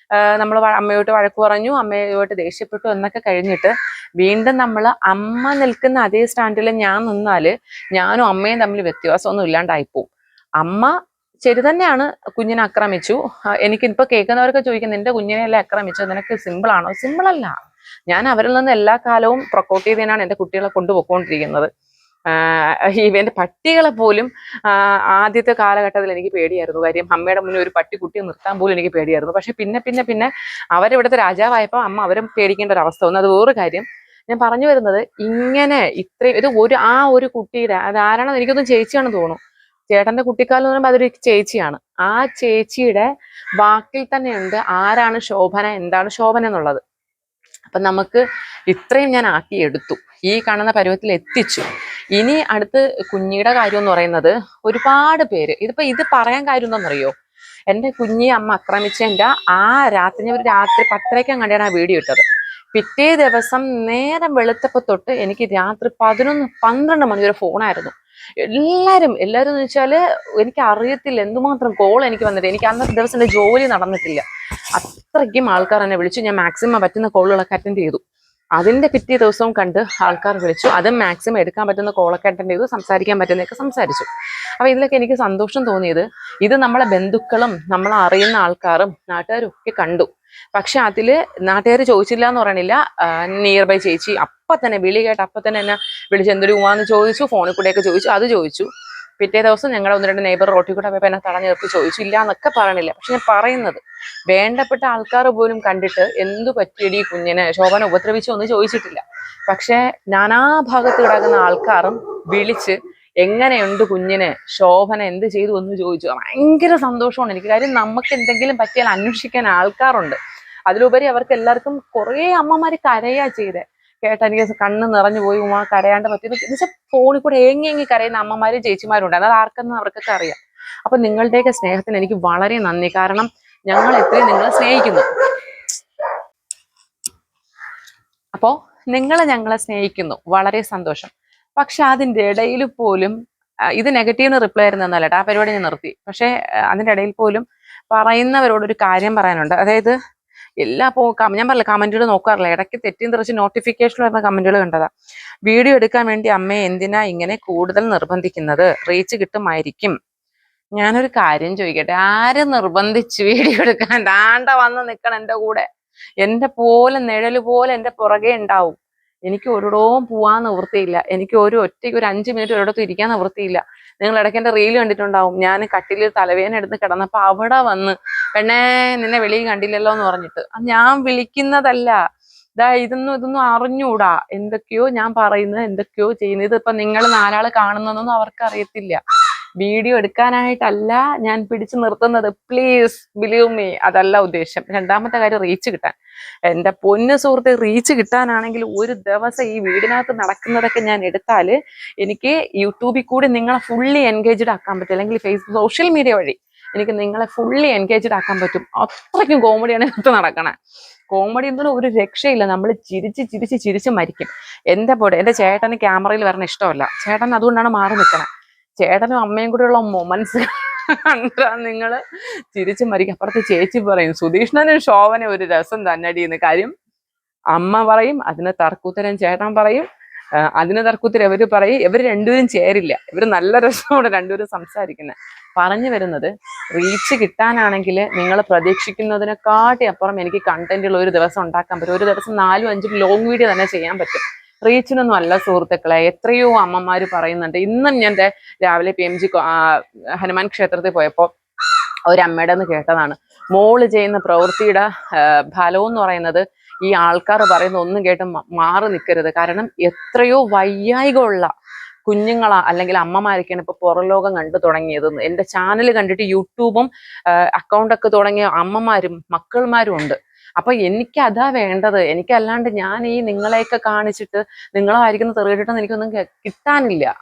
നമ്മൾ അമ്മയോട്ട് വഴക്ക് പറഞ്ഞു, അമ്മയോട്ട് ദേഷ്യപ്പെട്ടു എന്നൊക്കെ കഴിഞ്ഞിട്ട് വീണ്ടും നമ്മൾ അമ്മ നിൽക്കുന്ന അതേ സ്റ്റാൻഡിൽ ഞാൻ നിന്നാല് ഞാനും അമ്മയും തമ്മിൽ വ്യത്യാസമൊന്നും ഇല്ലാണ്ടായിപ്പോവും. അമ്മ ശരി തന്നെയാണ്, കുഞ്ഞിനെ ആക്രമിച്ചു. എനിക്കിപ്പോ കേൾക്കുന്നവരൊക്കെ ചോദിക്കും, നിന്റെ കുഞ്ഞിനെ അല്ലേ ആക്രമിച്ചത്, നിനക്ക് സിമ്പിൾ ആണോ? സിമ്പിൾ അല്ല. ഞാൻ അവരിൽ നിന്ന് എല്ലാ കാലവും പ്രൊക്കോട്ട് ചെയ്തതിനാണ് എൻ്റെ കുട്ടികളെ കൊണ്ടുപോയിക്കൊണ്ടിരിക്കുന്നത്. ഇവന്റെ പട്ടികളെ പോലും ആദ്യത്തെ കാലഘട്ടത്തിൽ എനിക്ക് പേടിയായിരുന്നു. കാര്യം അമ്മയുടെ മുന്നിൽ ഒരു പട്ടിക്കുട്ടിയെ നിർത്താൻ പോലും എനിക്ക് പേടിയായിരുന്നു. പക്ഷെ പിന്നെ അവരിവിടുത്തെ രാജാവായപ്പോൾ അമ്മ അവരെ പേടിക്കേണ്ട ഒരു അവസ്ഥ വന്നു. അത് വേറൊരു കാര്യം. ഞാൻ പറഞ്ഞു വരുന്നത്, ഇങ്ങനെ ഇത്രയും ഇത് ഒരു കുട്ടിയുടെ, അത് ആരാണെന്ന് എനിക്കൊന്നും ചേച്ചിയാണെന്ന് തോന്നുന്നു, ചേട്ടന്റെ കുട്ടിക്കാലം എന്ന് പറയുമ്പോൾ അതൊരു ചേച്ചിയാണ്. ആ ചേച്ചിയുടെ വാക്കിൽ തന്നെയുണ്ട് ആരാണ് ശോഭന, എന്താണ് ശോഭന എന്നുള്ളത്. അപ്പൊ നമുക്ക് ഇത്രയും ഞാൻ ആക്കി എടുത്തു, ഈ കാണുന്ന പരുവത്തിൽ എത്തിച്ചു. ഇനി അടുത്ത് കുഞ്ഞിയുടെ കാര്യം എന്ന് പറയുന്നത്, ഒരുപാട് പേര് ഇത് പറയാൻ കാര്യം എന്താണെന്നറിയോ, എൻ്റെ കുഞ്ഞിയെ അമ്മ ആക്രമിച്ചതിൻ്റെ ആ രാത്രി, ഞാൻ ഒരു രാത്രി 10:30 കണ്ടാണ് ആ വീഡിയോ ഇട്ടത്. പിറ്റേ ദിവസം നേരം വെളുത്തപ്പോൾ തൊട്ട് എനിക്ക് രാത്രി 11-12 മണി വരെ ഫോണായിരുന്നു. എല്ലാവരും എന്ന് വെച്ചാൽ എനിക്ക് അറിയത്തില്ല എന്തുമാത്രം കോൾ എനിക്ക് വന്നിട്ട്. എനിക്ക് അന്നത്തെ ദിവസം എൻ്റെ ജോലി നടന്നിട്ടില്ല, അത്രയ്ക്കും ആൾക്കാർ എന്നെ വിളിച്ചു. ഞാൻ മാക്സിമം പറ്റുന്ന കോളുകളൊക്കെ അറ്റൻഡ് ചെയ്തു. അതിൻ്റെ പിറ്റേ ദിവസവും കണ്ട് ആൾക്കാർ വിളിച്ചു, അതും മാക്സിമം എടുക്കാൻ പറ്റുന്ന കോളൊക്കെ അറ്റൻഡ് ചെയ്തു, സംസാരിക്കാൻ പറ്റുന്നതൊക്കെ സംസാരിച്ചു. അപ്പൊ ഇതിലൊക്കെ എനിക്ക് സന്തോഷം തോന്നിയത്, ഇത് നമ്മളെ ബന്ധുക്കളും നമ്മൾ അറിയുന്ന ആൾക്കാരും നാട്ടുകാരും ഒക്കെ കണ്ടു. പക്ഷെ അതില് നാട്ടുകാർ ചോദിച്ചില്ല എന്ന് പറയണില്ല, നിയർ ബൈ ചേച്ചി അപ്പൊ തന്നെ വിളി കേട്ട് അപ്പൊ തന്നെ എന്നെ വിളിച്ച് എന്തൊരു ഉവാന്ന് ചോദിച്ചു, ഫോണിൽ കൂടെയൊക്കെ ചോദിച്ചു, അത് ചോദിച്ചു. പിറ്റേ ദിവസം ഞങ്ങളുടെ 1-2 നെയ്ബർ റോട്ടിൽ കൂടെ പോയപ്പോൾ എന്നെ തടഞ്ഞു നിർത്തി ചോദിച്ചു, ഇല്ല എന്നൊക്കെ പറയണില്ല. പക്ഷെ ഞാൻ പറയുന്നത്, വേണ്ടപ്പെട്ട ആൾക്കാർ പോലും കണ്ടിട്ട് എന്തു പറ്റിയടി കുഞ്ഞിനെ, ശോഭന ഉപദ്രവിച്ചോ എന്ന് ചോദിച്ചിട്ടില്ല. പക്ഷെ നാനാഭാഗത്ത് കിടക്കുന്ന ആൾക്കാരും വിളിച്ച് എങ്ങനെയുണ്ട് കുഞ്ഞിന്, ശോഭന എന്ത് ചെയ്തു എന്ന് ചോദിച്ചു. ഭയങ്കര സന്തോഷമാണ് എനിക്ക്. കാര്യം നമുക്ക് എന്തെങ്കിലും പറ്റിയാൽ അന്വേഷിക്കാൻ ആൾക്കാരുണ്ട്. അതിലുപരി അവർക്ക് എല്ലാവർക്കും കുറേ അമ്മമാര് കരയാ ചെയ്തേ കേട്ടാ. എനിക്ക് കണ്ണ് നിറഞ്ഞു പോയി, ഉമ്മ കരയാണ്ട് പറ്റിയത് എന്ന് വെച്ചാൽ ഫോണിൽ കൂടെ ഏങ്ങി കരയുന്ന അമ്മമാരും ചേച്ചിമാരും ഉണ്ട്. അത് ആർക്കെന്ന് അവർക്കൊക്കെ അറിയാം. അപ്പൊ നിങ്ങളുടെയൊക്കെ സ്നേഹത്തിന് എനിക്ക് വളരെ നന്ദി. കാരണം ഞങ്ങൾ എത്രയും നിങ്ങളെ സ്നേഹിക്കുന്നു. അപ്പോ നിങ്ങൾ ഞങ്ങളെ സ്നേഹിക്കുന്നു, വളരെ സന്തോഷം. പക്ഷെ അതിൻ്റെ ഇടയിൽ പോലും ഇത് നെഗറ്റീവിന് റിപ്ലൈ ആയിരുന്നല്ല, ആ പരിപാടി ഞാൻ നിർത്തി. പക്ഷെ അതിൻ്റെ ഇടയിൽ പോലും പറയുന്നവരോടൊരു കാര്യം പറയാനുണ്ട്. അതായത് ഞാൻ പറഞ്ഞില്ല, കമന്റുകൾ നോക്കാറില്ല, ഇടയ്ക്ക് തെറ്റിയും തെറിച്ച് നോട്ടിഫിക്കേഷൻ വരുന്ന കമന്റുകൾ കണ്ടതാ. വീഡിയോ എടുക്കാൻ വേണ്ടി അമ്മയെ എന്തിനാ ഇങ്ങനെ കൂടുതൽ നിർബന്ധിക്കുന്നത്, റീച്ച് കിട്ടുമായിരിക്കും. ഞാനൊരു കാര്യം ചോദിക്കട്ടെ, ആര് നിർബന്ധിച്ച് വീഡിയോ എടുക്കാൻ? ദാണ്ട വന്ന് നിൽക്കണം എൻ്റെ കൂടെ, എൻ്റെ പോലെ നിഴല് പോലെ എൻ്റെ പുറകെ ഉണ്ടാവും. എനിക്ക് ഒരിടവും പോവാൻ നിവൃത്തിയില്ല. എനിക്ക് ഒറ്റയ്ക്ക് ഒരു 5 മിനിറ്റ് ഒരിടത്തും ഇരിക്കാൻ നിവൃത്തിയില്ല. നിങ്ങൾ ഇടയ്ക്ക് എൻ്റെ റീൽ കണ്ടിട്ടുണ്ടാവും, ഞാൻ കട്ടിലിൽ തലവേദന എടുത്ത് കിടന്നപ്പോ അവിടെ വന്ന്, പെണ്ണേ നിന്നെ വെളിയിൽ കണ്ടില്ലല്ലോ എന്ന് പറഞ്ഞിട്ട്. ഞാൻ വിളിക്കുന്നതല്ല, ഇതൊന്നും അറിഞ്ഞൂടാ. എന്തൊക്കെയോ ഞാൻ പറയുന്നത്, എന്തൊക്കെയോ ചെയ്യുന്നത്. ഇതിപ്പോ നിങ്ങൾ 4 ആള് കാണുന്നതൊന്നും അവർക്ക് അറിയത്തില്ല. വീഡിയോ എടുക്കാനായിട്ടല്ല ഞാൻ പിടിച്ചു നിർത്തുന്നത്, പ്ലീസ് ബിലീവ് മീ, അതല്ല ഉദ്ദേശം. രണ്ടാമത്തെ കാര്യം, റീച്ച് കിട്ടാൻ. എൻ്റെ പൊന്നു സുഹൃത്തെ, റീച്ച് കിട്ടാനാണെങ്കിൽ ഒരു ദിവസം ഈ വീടിനകത്ത് നടക്കുന്നതൊക്കെ ഞാൻ എടുത്താല് എനിക്ക് യൂട്യൂബിൽ കൂടി നിങ്ങളെ ഫുള്ളി എൻഗേജ്ഡ് ആക്കാൻ പറ്റും, അല്ലെങ്കിൽ ഫേസ്ബുക്ക് സോഷ്യൽ മീഡിയ വഴി എനിക്ക് നിങ്ങളെ ഫുള്ളി എൻഗേജ്ഡ് ആക്കാൻ പറ്റും. അത്രയ്ക്കും കോമഡിയാണ് ഇതിനകത്ത് നടക്കണേ. കോമഡി എന്നുള്ള ഒരു രക്ഷയില്ല. നമ്മൾ ചിരിച്ച് മരിക്കും. എൻ്റെ ചേട്ടന് ക്യാമറയിൽ വരണ ഇഷ്ടമല്ല. ചേട്ടൻ അതുകൊണ്ടാണ് മാറി നിൽക്കണേ. ചേട്ടനും അമ്മയും കൂടെയുള്ള മൊമെന്റ്സ് കണ്ടാ നിങ്ങൾ ചിരിച്ചു മരിക്കും. അപ്പുറത്ത് ചേച്ചി പറയും, സുധീഷ്ണനും ശോഭന ഒരു രസം തന്നടിയെന്ന്. കാര്യം അമ്മ പറയും, അതിന് തർക്കുത്തരം ചേട്ടൻ പറയും, അതിന് തർക്കുത്തരം ഇവര് പറയും. ഇവർ രണ്ടുപേരും ചേരില്ല. ഇവർ നല്ല രസമാണ് രണ്ടുപേരും സംസാരിക്കുന്നത്. പറഞ്ഞു വരുന്നത്, റീച്ച് കിട്ടാനാണെങ്കിൽ നിങ്ങൾ പ്രതീക്ഷിക്കുന്നതിനെക്കാട്ടി അപ്പുറം എനിക്ക് കണ്ടന്റുള്ള ഒരു ദിവസം ഉണ്ടാക്കാൻ പറ്റും. ഒരു ദിവസം 4-5 ലോങ് വീഡിയോ തന്നെ ചെയ്യാൻ പറ്റും. റീച്ചിനൊന്നും അല്ല സുഹൃത്തുക്കളെ. എത്രയോ അമ്മമാര് പറയുന്നുണ്ട്. ഇന്നും ഞാൻ രാവിലെ PMG ഹനുമാൻ ക്ഷേത്രത്തിൽ പോയപ്പോൾ ഒരമ്മയുടെ നിന്ന് കേട്ടതാണ്, മോള് ചെയ്യുന്ന പ്രവൃത്തിയുടെ ഫലം എന്ന് പറയുന്നത് ഈ ആൾക്കാർ പറയുന്ന ഒന്നും കേട്ട് മാറി നിൽക്കരുത്. കാരണം എത്രയോ വയ്യായികമുള്ള കുഞ്ഞുങ്ങളാ അല്ലെങ്കിൽ അമ്മമാരൊക്കെയാണ് ഇപ്പൊ പുറം ലോകം കണ്ടു തുടങ്ങിയത്. എൻ്റെ ചാനൽ കണ്ടിട്ട് യൂട്യൂബും അക്കൗണ്ടൊക്കെ തുടങ്ങിയ അമ്മമാരും മക്കൾമാരും ഉണ്ട്. അപ്പൊ എനിക്ക് അതാ വേണ്ടത്. എനിക്കല്ലാണ്ട് ഞാൻ ഈ നിങ്ങളെയൊക്കെ കാണിച്ചിട്ട് നിങ്ങളായിരിക്കുന്ന തെറിയിട്ടിട്ടൊന്നും എനിക്കൊന്നും കിട്ടാനില്ല.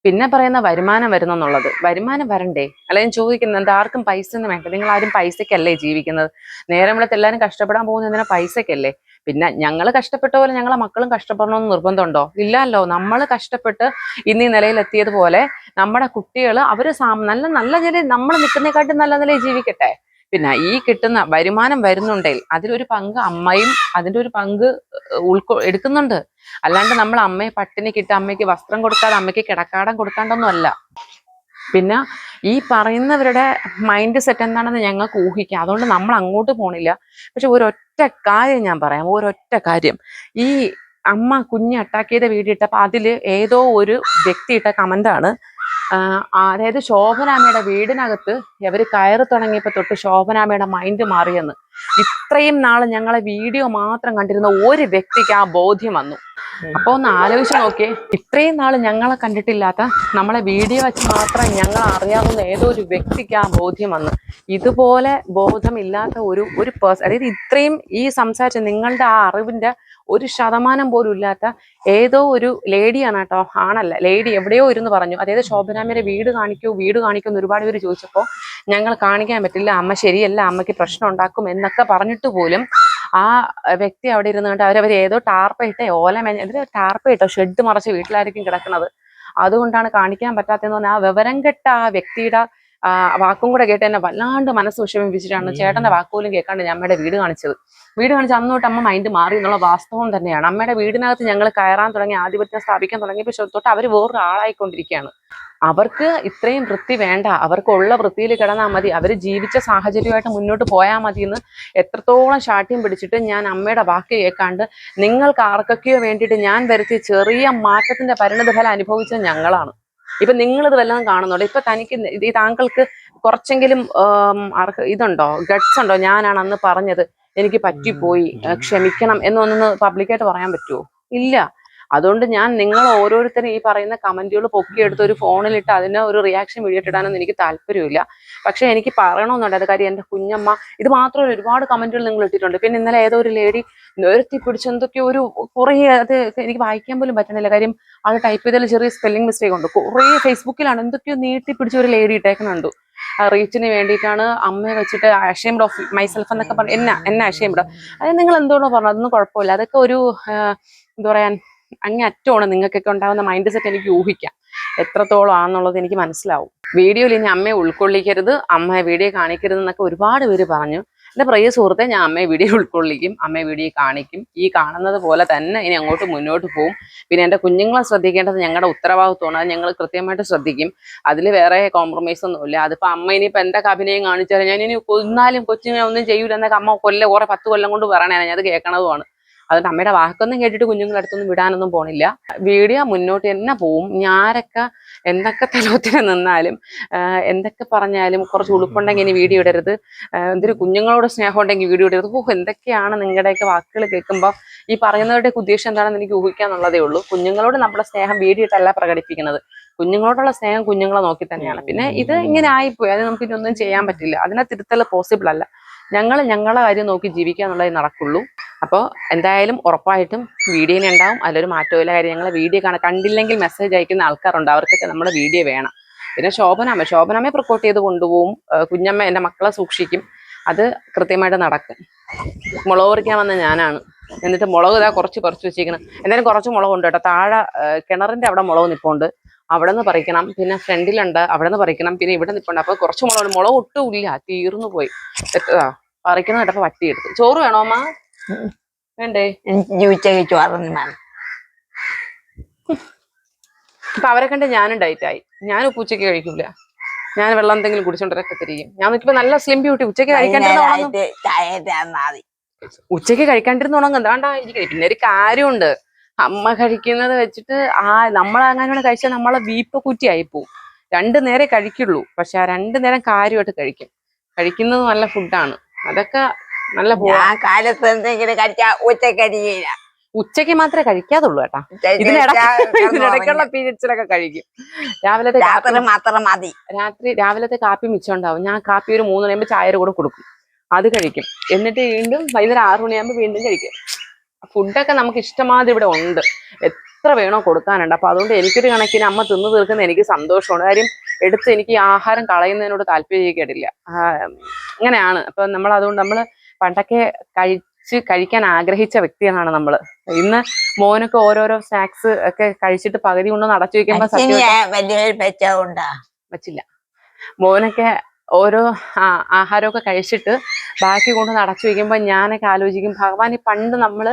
പിന്നെ പറയുന്ന വരുമാനം വരുന്നെന്നുള്ളത്. വരുമാനം വരണ്ടേ? അല്ല ഞാൻ ചോദിക്കുന്നത്, എന്താ ആർക്കും പൈസ ഒന്നും വേണ്ട? നിങ്ങൾ ആരും പൈസക്കല്ലേ ജീവിക്കുന്നത്? നേരം വിളത്ത് എല്ലാവരും കഷ്ടപ്പെടാൻ പോകുന്ന എന്തിനാ? പൈസക്കല്ലേ. പിന്നെ ഞങ്ങൾ കഷ്ടപ്പെട്ട പോലെ ഞങ്ങളെ മക്കളും കഷ്ടപ്പെടണമെന്ന് നിർബന്ധമുണ്ടോ? ഇല്ലല്ലോ. നമ്മൾ കഷ്ടപ്പെട്ട് ഇന്ന് ഈ നിലയിലെത്തിയതുപോലെ നമ്മുടെ കുട്ടികൾ അവര് നല്ല നല്ല നിലയിൽ നമ്മൾ നിൽക്കുന്നതിനെക്കാട്ടും നല്ല നിലയിൽ ജീവിക്കട്ടെ. പിന്നെ ഈ കിട്ടുന്ന വരുമാനം വരുന്നുണ്ടെങ്കിൽ അതിലൊരു പങ്ക് അമ്മയും അതിന്റെ ഒരു പങ്ക് എടുക്കുന്നുണ്ട്. അല്ലാണ്ട് നമ്മൾ അമ്മയെ പട്ടിണിക്കിട്ട് അമ്മയ്ക്ക് വസ്ത്രം കൊടുക്കാതെ അമ്മയ്ക്ക് കിടക്കാടം കൊടുക്കാണ്ടൊന്നും അല്ല. പിന്നെ ഈ പറയുന്നവരുടെ മൈൻഡ് സെറ്റ് എന്താണെന്ന് ഞങ്ങൾക്ക് ഊഹിക്കാം. അതുകൊണ്ട് നമ്മൾ അങ്ങോട്ട് പോണില്ല. പക്ഷെ ഒരൊറ്റ കാര്യം ഞാൻ പറയാം, ഒരൊറ്റ കാര്യം. ഈ അമ്മ കുഞ്ഞ് അറ്റാക്ക് ചെയ്ത വീഡിയോ ഇട്ടപ്പോൾ അതില് ഏതോ ഒരു വ്യക്തി ഇട്ട കമന്റാണ്, അതായത് ശോഭനാമ്മയുടെ വീടിനകത്ത് ഇവര് കയറി തുടങ്ങിയപ്പോ തൊട്ട് ശോഭനാമ്മയുടെ മൈൻഡ് മാറിയെന്ന്. ഇത്രയും നാള് ഞങ്ങളെ വീഡിയോ മാത്രം കണ്ടിരുന്ന ഒരു വ്യക്തിക്ക് ആ ബോധ്യം വന്നു. അപ്പൊ ഒന്ന് ആലോചിച്ച് നോക്കിയേ, ഇത്രയും നാള് ഞങ്ങളെ കണ്ടിട്ടില്ലാത്ത, നമ്മളെ വീഡിയോ വെച്ച് മാത്രം ഞങ്ങൾ അറിയാവുന്ന ഏതോ ഒരു വ്യക്തിക്ക് ആ ബോധ്യം വന്നു. ഇതുപോലെ ബോധമില്ലാത്ത ഒരു പേഴ്സൺ, അതായത് ഇത്രയും ഈ സംസാരിച്ച നിങ്ങളുടെ ആ അറിവിന്റെ 1% പോലും ഇല്ലാത്ത ഏതോ ഒരു ലേഡിയാണ് കേട്ടോ, ആണല്ല ലേഡി, എവിടെയോ ഇരുന്ന് പറഞ്ഞു. അതായത് ശോഭനാമ്മയുടെ വീട് കാണിക്കൂ എന്ന് ഒരുപാട് പേര് ചോദിച്ചപ്പോൾ ഞങ്ങൾ കാണിക്കാൻ പറ്റില്ല, അമ്മ ശരിയല്ല, അമ്മയ്ക്ക് പ്രശ്നം ഉണ്ടാക്കും എന്നൊക്കെ പറഞ്ഞിട്ട് പോലും ആ വ്യക്തി അവിടെ ഇരുന്നുകൊണ്ട് അവരവർ ഏതോ ടാർപ്പയിട്ടെ ടാർപ്പയിട്ടോ ഷെഡ് മറച്ച് വീട്ടിലായിരിക്കും കിടക്കുന്നത്, അതുകൊണ്ടാണ് കാണിക്കാൻ പറ്റാത്തതെന്ന് പറഞ്ഞാൽ ആ വിവരം കെട്ട ആ വ്യക്തിയുടെ വാക്കും കൂടെ കേട്ട് എന്നെ വല്ലാണ്ട് മനസ്സ് വിഷമിപ്പിച്ചിട്ടാണ് ചേട്ടന്റെ വാക്കുപോലും കേൾക്കാണ്ട് ഞാൻ അമ്മയുടെ വീട് കാണിച്ചത്. വീട് കാണിച്ച് അന്നോട്ട് അമ്മ മൈൻഡ് മാറി എന്നുള്ള വാസ്തവം തന്നെയാണ്. അമ്മയുടെ വീടിനകത്ത് ഞങ്ങൾ കയറാൻ തുടങ്ങി, ആധിപത്യം സ്ഥാപിക്കാൻ തുടങ്ങിയപ്പോൾ തൊട്ട് അവർ വേറൊരു ആളായിക്കൊണ്ടിരിക്കുകയാണ്. അവർക്ക് ഇത്രയും വൃത്തി വേണ്ട, അവർക്കുള്ള വൃത്തിയിൽ കിടന്നാൽ മതി, അവർ ജീവിച്ച സാഹചര്യമായിട്ട് മുന്നോട്ട് പോയാൽ മതി എന്ന് എത്രത്തോളം ശാഠ്യം പിടിച്ചിട്ട് ഞാൻ അമ്മയുടെ വാക്ക് കേൾക്കാണ്ട് നിങ്ങൾക്ക് ആർക്കൊക്കെയോ വേണ്ടിയിട്ട് ഞാൻ വരുത്തിയ ചെറിയ മാറ്റത്തിന്റെ പരിണിതഫലം അനുഭവിച്ചത് ഞങ്ങളാണ്. ഇപ്പൊ നിങ്ങളിത് വല്ലതും കാണുന്നുണ്ടോ? ഇപ്പൊ തനിക്ക് ഈ താങ്കൾക്ക് കുറച്ചെങ്കിലും ഇതുണ്ടോ, ഗട്ട്സ് ഉണ്ടോ? ഞാനാണ് അന്ന് പറഞ്ഞത്, എനിക്ക് പറ്റിപ്പോയി, ക്ഷമിക്കണം എന്നൊന്ന് പബ്ലിക്കായിട്ട് പറയാൻ പറ്റുമോ? ഇല്ല. അതുകൊണ്ട് ഞാൻ നിങ്ങൾ ഓരോരുത്തരും ഈ പറയുന്ന കമന്റുകൾ പൊക്കിയെടുത്ത് ഒരു ഫോണിലിട്ട് അതിന് ഒരു റിയാക്ഷൻ വീഡിയോ ഇടാനൊന്നും എനിക്ക് താല്പര്യമില്ല. പക്ഷെ എനിക്ക് പറയണമെന്നുണ്ട് അത്. കാര്യം എൻ്റെ കുഞ്ഞമ്മ, ഇത് മാത്രമല്ല ഒരുപാട് കമന്റുകൾ നിങ്ങൾ ഇട്ടിട്ടുണ്ട്. പിന്നെ ഇന്നലെ ഏതോ ഒരു ലേഡി നിർത്തി പിടിച്ച് എന്തൊക്കെയോ കുറേ, അത് എനിക്ക് വായിക്കാൻ പോലും പറ്റണില്ല. കാര്യം അത് ടൈപ്പ് ചെയ്തതിൽ ചെറിയ സ്പെല്ലിംഗ് മിസ്റ്റേക്ക് ഉണ്ട്. കുറേ ഫേസ്ബുക്കിലാണ് എന്തൊക്കെയോ നീട്ടി പിടിച്ച ഒരു ലേഡി ഇട്ടേക്കുന്നുണ്ട്. റീച്ചിന് വേണ്ടിയിട്ടാണ് അമ്മയെ വെച്ചിട്ട് അഷേംഡ് ഓഫ് മൈസെൽഫ് എന്നൊക്കെ പറഞ്ഞു എന്നെ അഷേംഡ്. അത് നിങ്ങൾ എന്തോണോ പറഞ്ഞു, അതൊന്നും കുഴപ്പമില്ല. അതൊക്കെ ഒരു എന്താ പറയാൻ അങ്ങേ അറ്റമാണ്. നിങ്ങൾക്കൊക്കെ ഉണ്ടാകുന്ന മൈൻഡ് സെറ്റ് എനിക്ക് ഊഹിക്കാം എത്രത്തോളം ആണെന്നുള്ളത് എനിക്ക് മനസ്സിലാവും. വീഡിയോയിൽ ഇനി അമ്മയെ ഉൾക്കൊള്ളിക്കരുത്, അമ്മയെ വീഡിയോ കാണിക്കരുത് എന്നൊക്കെ ഒരുപാട് പേര് പറഞ്ഞു. എൻ്റെ പ്രിയ സുഹൃത്തെ, ഞാൻ അമ്മയെ വീഡിയോ ഉൾക്കൊള്ളിക്കും, അമ്മയെ വീഡിയോ കാണിക്കും. ഈ കാണുന്നത് പോലെ തന്നെ ഇനി അങ്ങോട്ട് മുന്നോട്ട് പോകും. പിന്നെ എൻ്റെ കുഞ്ഞുങ്ങളെ ശ്രദ്ധിക്കേണ്ടത് ഞങ്ങളുടെ ഉത്തരവാദിത്വമാണ്. അത് ഞങ്ങൾ കൃത്യമായിട്ട് ശ്രദ്ധിക്കും. അതിൽ വേറെ കോംപ്രമൈസ് ഒന്നുമില്ല. അതിപ്പോൾ അമ്മ ഇനിയിപ്പോൾ എന്തൊക്കെ അഭിനയം കാണിച്ചാൽ ഞാൻ ഇനി കൊന്നാലും കൊച്ചിനെ ഒന്നും ചെയ്യൂല എന്നൊക്കെ അമ്മ കുറെ 10 കൊല്ലം കൊണ്ട് പറയണേ, ഞാൻ അത് കേൾക്കണതുമാണ്. അതുകൊണ്ട് അമ്മയുടെ വാക്കൊന്നും കേട്ടിട്ട് കുഞ്ഞുങ്ങളുടെ അടുത്തൊന്നും വിടാനൊന്നും പോണില്ല. വീഡിയോ മുന്നോട്ട് തന്നെ പോവും. ഞാനൊക്കെ എന്തൊക്കെ തലവത്തിന് നിന്നാലും എന്തൊക്കെ പറഞ്ഞാലും കുറച്ച് ഉളുപ്പുണ്ടെങ്കിൽ ഇനി വീഡിയോ ഇടരുത്, എന്തൊരു കുഞ്ഞുങ്ങളോട് സ്നേഹം ഉണ്ടെങ്കിൽ വീഡിയോ ഇടരുത്. എന്തൊക്കെയാണ് നിങ്ങളുടെയൊക്കെ വാക്കുകൾ കേൾക്കുമ്പോൾ ഈ പറയുന്നവരുടെയൊക്കെ ഉദ്ദേശം എന്താണെന്ന് എനിക്ക് ഊഹിക്കാന്നുള്ളതേ ഉള്ളൂ. കുഞ്ഞുങ്ങളോട് നമ്മുടെ സ്നേഹം വീഡിയോ ഇട്ടല്ല പ്രകടിപ്പിക്കുന്നത്. കുഞ്ഞുങ്ങളോടുള്ള സ്നേഹം കുഞ്ഞുങ്ങളെ നോക്കി തന്നെയാണ്. പിന്നെ ഇത് ഇങ്ങനെ ആയിപ്പോയി, അത് നമുക്ക് ഇതൊന്നും ചെയ്യാൻ പറ്റില്ല. അതിനെ തിരുത്തൽ പോസിബിൾ അല്ല. ഞങ്ങളെ കാര്യം നോക്കി ജീവിക്കുക എന്നുള്ളതേ നടക്കുള്ളൂ. അപ്പോൾ എന്തായാലും ഉറപ്പായിട്ടും വീഡിയോനെ ഉണ്ടാവും, അതിലൊരു മാറ്റമില്ല. കാര്യം ഞങ്ങളെ വീഡിയോ കണ്ടില്ലെങ്കിൽ മെസ്സേജ് അയക്കുന്ന ആൾക്കാരുണ്ട്, അവർക്കൊക്കെ നമ്മുടെ വീഡിയോ വേണം. പിന്നെ ശോഭനാമ്മയെ പ്രൊക്കോട്ട് ചെയ്ത് കൊണ്ടുപോകും. കുഞ്ഞമ്മ എൻ്റെ മക്കളെ സൂക്ഷിക്കും. അത് കൃത്യമായിട്ട് നടക്കും. മുളക് പറിക്കാൻ വന്ന ഞാനാണ്. എന്നിട്ട് മുളക് ഇതാ കുറച്ച് പറിച്ചു വെച്ചിരിക്കണം. എന്തായാലും കുറച്ച് മുളക് ഉണ്ട് കേട്ടോ. താഴെ കിണറിൻ്റെ അവിടെ മുളക് നിൽപ്പുണ്ട്, അവിടെ നിന്ന് പറിക്കണം. പിന്നെ ഫ്രണ്ടിലുണ്ട്, അവിടെ നിന്ന് പറിക്കണം. പിന്നെ ഇവിടെ നിൽപ്പുണ്ട്. അപ്പോൾ കുറച്ച് മുളക് ഒട്ടും ഇല്ല, തീർന്നു പോയി. പറിക്കുന്ന കേട്ടപ്പോൾ വട്ടിയെടുത്തു. ചോറ് വേണോ അമ്മ? വേണ്ടേ? ഉച്ചയ്ക്ക് ചോറൊന്നും വേണം. ഇപ്പൊ അവരെ കണ്ട് ഞാനും ഡയറ്റായി. ഞാൻ ഉച്ചയ്ക്ക് കഴിക്കൂല. ഞാൻ വെള്ളം എന്തെങ്കിലും കുടിച്ചോണ്ടൊക്കെ തിരിയും. ഞാൻ നോക്കിയപ്പോ നല്ല സ്ലിം ബ്യൂട്ടി. ഉച്ചയ്ക്ക് കഴിക്കാണ്ടിരുന്ന ഉണങ്ങും. എന്താണ്ടാ ഇരിക്കുന്നത്. പിന്നെ ഒരു കാര്യമുണ്ട്, അമ്മ കഴിക്കുന്നത് വെച്ചിട്ട് നമ്മളങ്ങനെ കഴിച്ചാൽ നമ്മളെ വീപ്പ് കുറ്റിയായി പോവും. 2 നേരം കഴിക്കുള്ളൂ, പക്ഷെ ആ 2 നേരം കാര്യമായിട്ട് കഴിക്കുന്നത് നല്ല ഫുഡാണ്. അതൊക്കെ നല്ല കാലത്ത് എന്തെങ്കിലും കഴിച്ചാൽ ഉച്ചയ്ക്ക് മാത്രമേ കഴിക്കാതുള്ളൂ കേട്ടാ. ഇതിനിടയ്ക്കുള്ള പീരിയഡ്സിലൊക്കെ കഴിക്കും. രാവിലത്തെ കാപ്പി മിച്ചം ഉണ്ടാവും. ഞാൻ കാപ്പി ഒരു 3 മണിയാകുമ്പോൾ ചായയുടെ കൂടെ കൊടുക്കും. അത് കഴിക്കും. എന്നിട്ട് വീണ്ടും വൈകുന്നേരം 6 മണിയാകുമ്പോൾ വീണ്ടും കഴിക്കും. ഫുഡൊക്കെ നമുക്ക് ഇഷ്ടമാതിരി ഇവിടെ ഉണ്ട്, എത്ര വേണോ കൊടുക്കാനുണ്ട്. അപ്പൊ അതുകൊണ്ട് എനിക്കൊരു കണക്കിന് അമ്മ തിന്നു തീർക്കുന്ന എനിക്ക് സന്തോഷമാണ്. കാര്യം എടുത്ത് എനിക്ക് ഈ ആഹാരം കളയുന്നതിനോട് താല്പര്യക്കേടില്ല. അങ്ങനെയാണ്. അപ്പൊ അതുകൊണ്ട് നമ്മൾ പണ്ടൊക്കെ കഴിക്കാൻ ആഗ്രഹിച്ച വ്യക്തികളാണ് നമ്മള്. ഇന്ന് മോനൊക്കെ ഓരോരോ സ്നാക്സ് ഒക്കെ കഴിച്ചിട്ട് പകുതി കൊണ്ടൊന്ന് അടച്ചു വെക്കുമ്പോ വെച്ചില്ല. മോനൊക്കെ ഓരോ ആഹാരമൊക്കെ കഴിച്ചിട്ട് ബാക്കി കൊണ്ടൊന്ന് അടച്ചു വെക്കുമ്പോ ഞാനൊക്കെ ആലോചിക്കും, ഭഗവാൻ, ഈ പണ്ട് നമ്മള്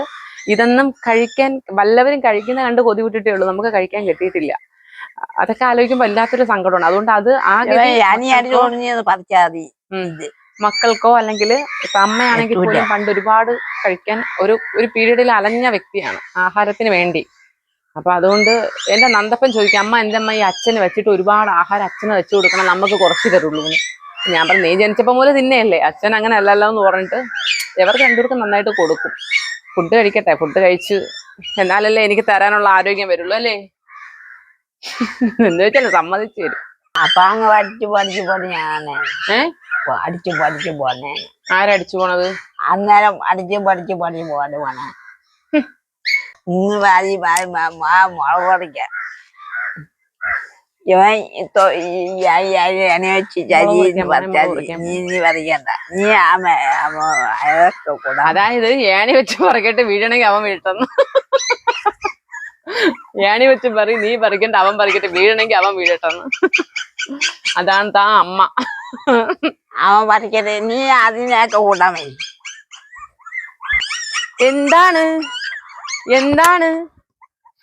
ഇതൊന്നും കഴിക്കാൻ വല്ലവരും കഴിക്കുന്ന കണ്ട് കൊതി വിട്ടിട്ടേ ഉള്ളൂ, നമുക്ക് കഴിക്കാൻ കിട്ടിയിട്ടില്ല. അതൊക്കെ ആലോചിക്കുമ്പോ വല്ലാത്തൊരു സങ്കടമാണ്. അതുകൊണ്ട് അത് മക്കൾക്കോ അല്ലെങ്കിൽ ഇപ്പൊ അമ്മയാണെങ്കിൽ പോലും പണ്ട് ഒരുപാട് കഴിക്കാൻ ഒരു പീരീഡിൽ അലഞ്ഞ വ്യക്തിയാണ് ആഹാരത്തിന് വേണ്ടി. അപ്പൊ അതുകൊണ്ട് എന്റെ നന്ദപ്പൻ ചോദിക്കും, അമ്മ എന്റെ അമ്മ ഈ അച്ഛന് വെച്ചിട്ട് ഒരുപാട് ആഹാരം അച്ഛന് വെച്ചു കൊടുക്കണം, നമുക്ക് കുറച്ച് തരുള്ളൂ. ഞാൻ പറഞ്ഞു, നീ ജനിച്ചപ്പോ പോലെ തിന്നെയല്ലേ, അച്ഛൻ അങ്ങനെ അല്ലല്ലോ എന്ന് പറഞ്ഞിട്ട് ഇവർക്ക് രണ്ടുപേർക്കും നന്നായിട്ട് കൊടുക്കും. ഫുഡ് കഴിക്കട്ടെ, ഫുഡ് കഴിച്ച് എന്നാലല്ലേ എനിക്ക് തരാനുള്ള ആരോഗ്യം വരുള്ളൂ അല്ലേ. എന്ന് വെച്ചാൽ സമ്മതിച്ചു തരും. അപ്പൊ അങ്ങ് അടിച്ചു പോണേ. ആരടിച്ചു പോണത്? അന്നേരം അടിച്ചു പഠിച്ചു പോണേ. ഇന്ന് മുളക് പറിക്ക അതായത് ഏണി വെച്ച് പറിക്കട്ട് വീഴണമെങ്കിൽ അവൻ വീഴട്ടെന്ന്. ഏണി വെച്ച് നീ പറിക്കണ്ട, അവൻ പറിക്കട്ടെ, വീഴണമെങ്കിൽ അവൻ വീഴട്ടെന്ന്. അതാണ് താ അമ്മ. അവൻ പറിക്കട്ടെ, നീ അതിനൊക്കെ കൂടാമേ. എന്താണ്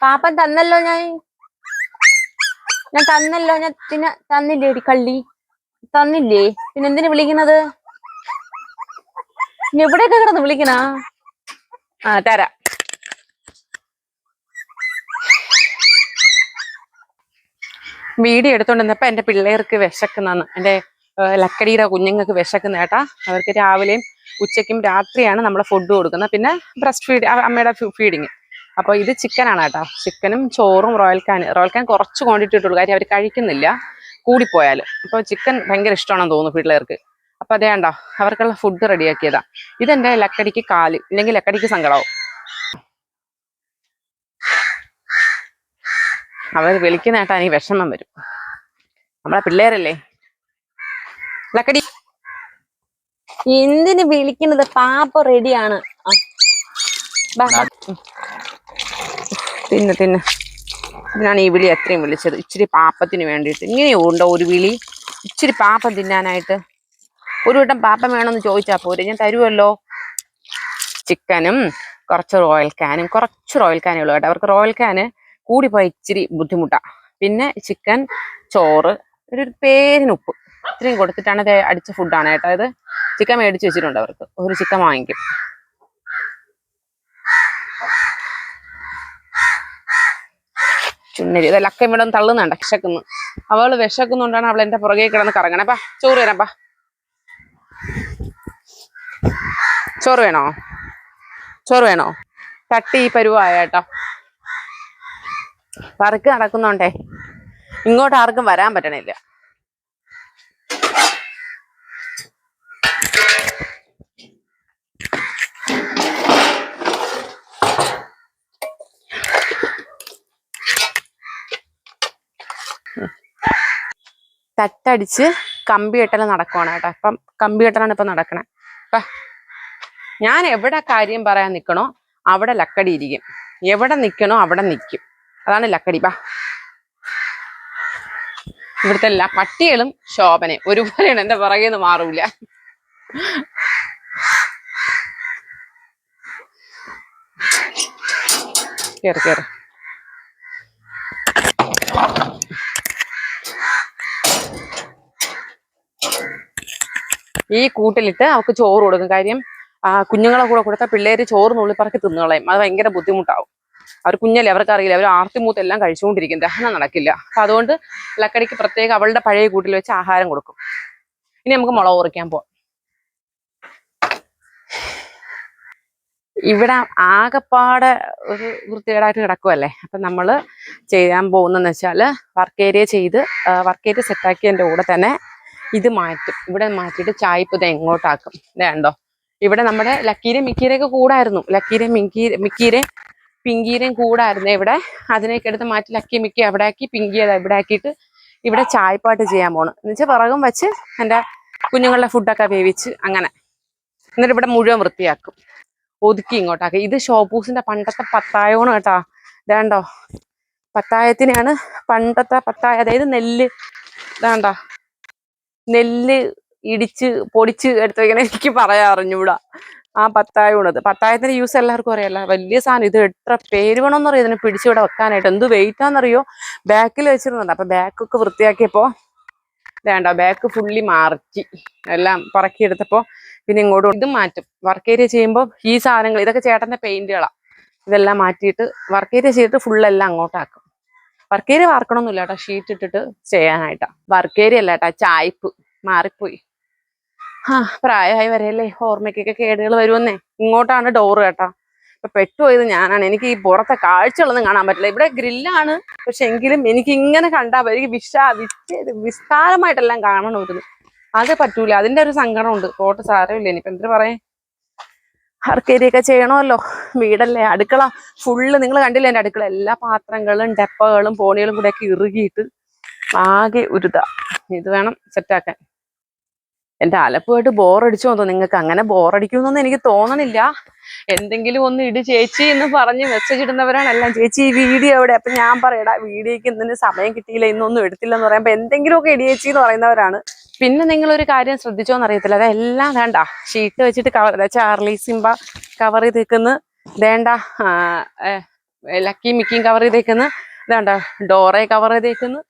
പാപ്പൻ തന്നല്ലോ, ഞാൻ തന്നല്ലോ, ഞാൻ പിന്നെ തന്നില്ലേ കള്ളി, തന്നില്ലേ, പിന്നെ എന്തിനു വിളിക്കുന്നത്? ഇനി എവിടെയൊക്കെ കിടന്ന് വിളിക്കണ? തരാം. വീഡിയോ എടുത്തോണ്ടിരുന്നപ്പോ എന്റെ പിള്ളേർക്ക് വിശക്കുന്നെന്ന്, എന്റെ ലക്കടിയുടെ കുഞ്ഞുങ്ങൾക്ക് വിശക്കുന്ന കേട്ടാ. അവർക്ക് രാവിലെയും ഉച്ചയ്ക്കും രാത്രിയാണ് നമ്മൾ ഫുഡ് കൊടുക്കുന്നത്. പിന്നെ ബ്രസ്റ്റ് ഫീഡ്, അമ്മയുടെ ഫീഡിങ്. അപ്പൊ ഇത് ചിക്കനാണ് കേട്ടോ. ചിക്കനും ചോറും റോയൽ കാൻ കുറച്ച് ക്വാണ്ടിറ്റി ഇട്ടുള്ളൂ, കാര്യം അവർ കഴിക്കുന്നില്ല കൂടിപ്പോയാൽ. അപ്പൊ ചിക്കൻ ഭയങ്കര ഇഷ്ടമാണെന്ന് തോന്നുന്നു പിള്ളേർക്ക്. അപ്പൊ അതേ കണ്ടോ, അവർക്കുള്ള ഫുഡ് റെഡിയാക്കിയതാ. ഇതെന്റെ ലക്കടിക്ക് കാല്, ഇല്ലെങ്കിൽ ലക്കടിക്ക് സങ്കടാവും. അവർ വിളിക്കുന്ന കേട്ടാ എനിക്ക് വിഷമം വരും. നമ്മളെ പിള്ളേരല്ലേ. ലക്കടി എന്തിന് വിളിക്കുന്നത്? പാപ്പ റെഡിയാണ്. തിന്ന്. ഇതിനാണ് ഈ വിളി എത്രയും വിളിച്ചത്, ഇച്ചിരി പാപ്പത്തിന് വേണ്ടിയിട്ട്. ഇങ്ങനെയുണ്ടോ ഒരു വിളി, ഇച്ചിരി പാപ്പം തിന്നാനായിട്ട്? ഒരു വട്ടം പാപ്പം വേണമെന്ന് ചോദിച്ചാൽ പോരെ, ഞാൻ തരുമല്ലോ. ചിക്കനും കുറച്ച് റോയൽ കാനേ ഉള്ളൂ കേട്ടോ. അവർക്ക് റോയൽ കാന് കൂടിപ്പോയി ഇച്ചിരി ബുദ്ധിമുട്ടാ. പിന്നെ ചിക്കൻ, ചോറ്, ഒരു പേരിന് ഉപ്പ്, ഇത്രയും കൊടുത്തിട്ടാണ് ഇത് അടിച്ച ഫുഡാണ് കേട്ടോ. ഇത് ചിക്കൻ മേടിച്ച് വെച്ചിട്ടുണ്ട്, അവർക്ക് ഒരു ചിക്കൻ വാങ്ങിക്കും. ചുണ്ണരി ഇതെല്ലാം ഇവിടെ തള്ളുന്നുണ്ട്, വിശക്കുന്നു. അവള് വിശക്കുന്നുണ്ടാണ് അവൾ എന്റെ പുറകെ കിടന്ന് കറങ്ങണേപ്പാ. ചോറ് തരാപ്പാ. ചോറ് വേണോ? തട്ടി ഈ പരുവായ കേട്ടോ. വർക്ക് നടക്കുന്നുണ്ടേ, ഇങ്ങോട്ട് ആർക്കും വരാൻ പറ്റണില്ല. തട്ടടിച്ച് കമ്പി കെട്ടല് നടക്കുവാണ് കേട്ടോ. അപ്പം കമ്പി കെട്ടലാണ് ഇപ്പൊ നടക്കണേ. ഞാൻ എവിടെ കാര്യം പറയാൻ നിൽക്കണോ അവിടെ ലക്കടി ഇരിക്കും, എവിടെ നിൽക്കണോ അവിടെ നിൽക്കും. അതാണ് ലക്കടി. ഇവിടുത്തെ എല്ലാ പട്ടികളും ശോഭനെ ഒരുപോലെയാണ്, എന്റെ പുറകെ നിന്ന് മാറൂല. കേറി ഈ കൂട്ടിലിട്ട് അവർക്ക് ചോറ് കൊടുക്കും. കാര്യം കുഞ്ഞുങ്ങളെ കൂടെ കൊടുത്താൽ പിള്ളേര് ചോറ് നുള്ളിപ്പറക്കി തിന്നുകളയും, അത് ഭയങ്കര ബുദ്ധിമുട്ടാവും. അവർ കുഞ്ഞല്ലേ, അവർക്കറിയില്ല. അവർ ആർത്തിമൂത്ത് എല്ലാം കഴിച്ചുകൊണ്ടിരിക്കും, ദഹനം നടക്കില്ല. അപ്പൊ അതുകൊണ്ട് ലക്കടിക്ക് പ്രത്യേകം അവളുടെ പഴയ കൂട്ടിൽ വെച്ച് ആഹാരം കൊടുക്കും. ഇനി നമുക്ക് മുളക് പറിക്കാൻ പോവാം. ഇവിടെ ആകെപ്പാടെ ഒരു വൃത്തികേടായിട്ട് കിടക്കുമല്ലേ. അപ്പം നമ്മൾ ചെയ്യാൻ പോകുന്നതെന്ന് വെച്ചാൽ വർക്ക് ഏരിയ സെറ്റാക്കിയതിൻ്റെ കൂടെ തന്നെ ഇത് മാറ്റും. ഇവിടെ മാറ്റിയിട്ട് ചായപ്പ് ഇത് എങ്ങോട്ടാക്കും. വേണ്ടോ ഇവിടെ നമ്മുടെ ലക്കീരയും മിക്കീരയൊക്കെ കൂടായിരുന്നു. ലക്കീരയും മിക്കീരയും പിങ്കീരയും കൂടായിരുന്നു ഇവിടെ. അതിനൊക്കെ എടുത്ത് മാറ്റി ലക്കി മിക്കി അവിടെ ആക്കി, പിങ്കി അത് ഇവിടെ ആക്കിയിട്ട് ഇവിടെ ചായപ്പാട്ട് ചെയ്യാൻ പോണ്. എന്നുവെച്ചാൽ വിറകും വെച്ച് എൻ്റെ കുഞ്ഞുങ്ങളുടെ ഫുഡൊക്കെ വേവിച്ച് അങ്ങനെ. എന്നിട്ട് ഇവിടെ മുഴുവൻ വൃത്തിയാക്കും, ഒതുക്കി ഇങ്ങോട്ടാക്കി. ഇത് ഷോപ്പൂസിന്റെ പണ്ടത്തെ പത്തായോണ് കേട്ടാ. ഇതാണ്ടോ പത്തായത്തിനാണ് പണ്ടത്തെ പത്തായ, അതായത് നെല്ല്. ഇതാണ്ടോ നെല്ല് ഇടിച്ച് പൊടിച്ച് എടുത്ത് വയ്ക്കണ, എനിക്ക് പറയാൻ അറിഞ്ഞൂടാ. ആ പത്തായണത്. പത്തായത്തിന്റെ യൂസ് എല്ലാവർക്കും അറിയാലോ. വലിയ സാധനം. ഇത് എത്ര പേര് വേണമെന്ന് അറിയോ ഇതിനെ പിടിച്ചിവിടെ വെക്കാനായിട്ട്. എന്ത് വെയിറ്റാന്നറിയോ. ബാക്കിൽ വെച്ചിരുന്നുണ്ട്. അപ്പൊ ബാക്കൊക്കെ വൃത്തിയാക്കിയപ്പോ വേണ്ട, ബാക്ക് ഫുള്ളി മാറ്റി എല്ലാം പറക്കിയെടുത്തപ്പോ പിന്നെ ഇങ്ങോട്ട് ഇതും മാറ്റും. വർക്ക് ഏരിയ ചെയ്യുമ്പോൾ ഈ സാധനങ്ങൾ ഇതൊക്കെ ചേട്ടന്റെ പെയിന്റുകളാണ്. ഇതെല്ലാം മാറ്റിയിട്ട് വർക്ക് ഏരിയ ചെയ്തിട്ട് ഫുള്ളെല്ലാം അങ്ങോട്ടാക്കും. വർക്ക് ഏരിയ വാർക്കണമെന്നില്ല കേട്ടോ, ഷീറ്റ് ഇട്ടിട്ട് ചെയ്യാനായിട്ടാ. വർക്ക് ഏരിയ അല്ല കേട്ടാ, ചായ്പ് മാറിപ്പോയി. പ്രായമായി വരെയല്ലേ, ഓർമ്മയ്ക്കൊക്കെ കേടുകൾ വരുമെന്നേ. ഇങ്ങോട്ടാണ് ഡോറ് കേട്ടാ. ഇപ്പൊ പെട്ടുപോയത് ഞാനാണ്. എനിക്ക് ഈ പുറത്തെ കാഴ്ചകളൊന്നും കാണാൻ പറ്റില്ല. ഇവിടെ ഗ്രില്ലാണ്, പക്ഷെ എങ്കിലും എനിക്ക് ഇങ്ങനെ കണ്ടാൽ എനിക്ക് വിസ്താരമായിട്ടെല്ലാം കാണണമായിരുന്നു. അത് പറ്റൂല. അതിന്റെ ഒരു സങ്കടമുണ്ട്. പോട്ട് സാരമില്ല, ഇനിയിപ്പോ എന്തിനു പറയേ. ആർക്കേരിയൊക്കെ ചെയ്യണമല്ലോ, വീടല്ലേ. അടുക്കള ഫുള്ള് നിങ്ങൾ കണ്ടില്ലേ എൻ്റെ അടുക്കള. എല്ലാ പാത്രങ്ങളും ഡപ്പകളും പോണികളും കൂടെ ഒക്കെ ഇറുകിയിട്ട് ആകെ ഉരുതാ. ഇത് വേണം സെറ്റാക്കാൻ. എൻ്റെ അലപ്പുമായിട്ട് ബോറടിച്ചു തോന്നുന്നു നിങ്ങൾക്ക്. അങ്ങനെ ബോറടിക്കുമെന്നൊന്നും എനിക്ക് തോന്നണില്ല. എന്തെങ്കിലും ഒന്ന് ഇട് ചേച്ചി എന്ന് പറഞ്ഞ് മെസ്സേജ് ഇടുന്നവരാണ് എല്ലാം. ചേച്ചി ഈ വീഡിയോ എവിടെ? അപ്പൊ ഞാൻ പറയടാ, വീഡിയോക്ക് ഇന്നിന് സമയം കിട്ടിയില്ല, ഇന്നൊന്നും എടുത്തില്ലെന്ന് പറയുമ്പോ എന്തെങ്കിലുമൊക്കെ ഇടി ചേച്ചി എന്ന് പറയുന്നവരാണ്. പിന്നെ നിങ്ങളൊരു കാര്യം ശ്രദ്ധിച്ചോന്ന് അറിയത്തില്ല, അതെല്ലാം വേണ്ട ഷീറ്റ് വെച്ചിട്ട് കവർ, ചാർലി സിംബ കവർ ചെയ്തേക്കുന്ന, വേണ്ട ലക്കി മിക്കിയും കവർ ചെയ്തേക്കുന്ന, വേണ്ട ഡോറെ കവർ ചെയ്തേക്കുന്നു,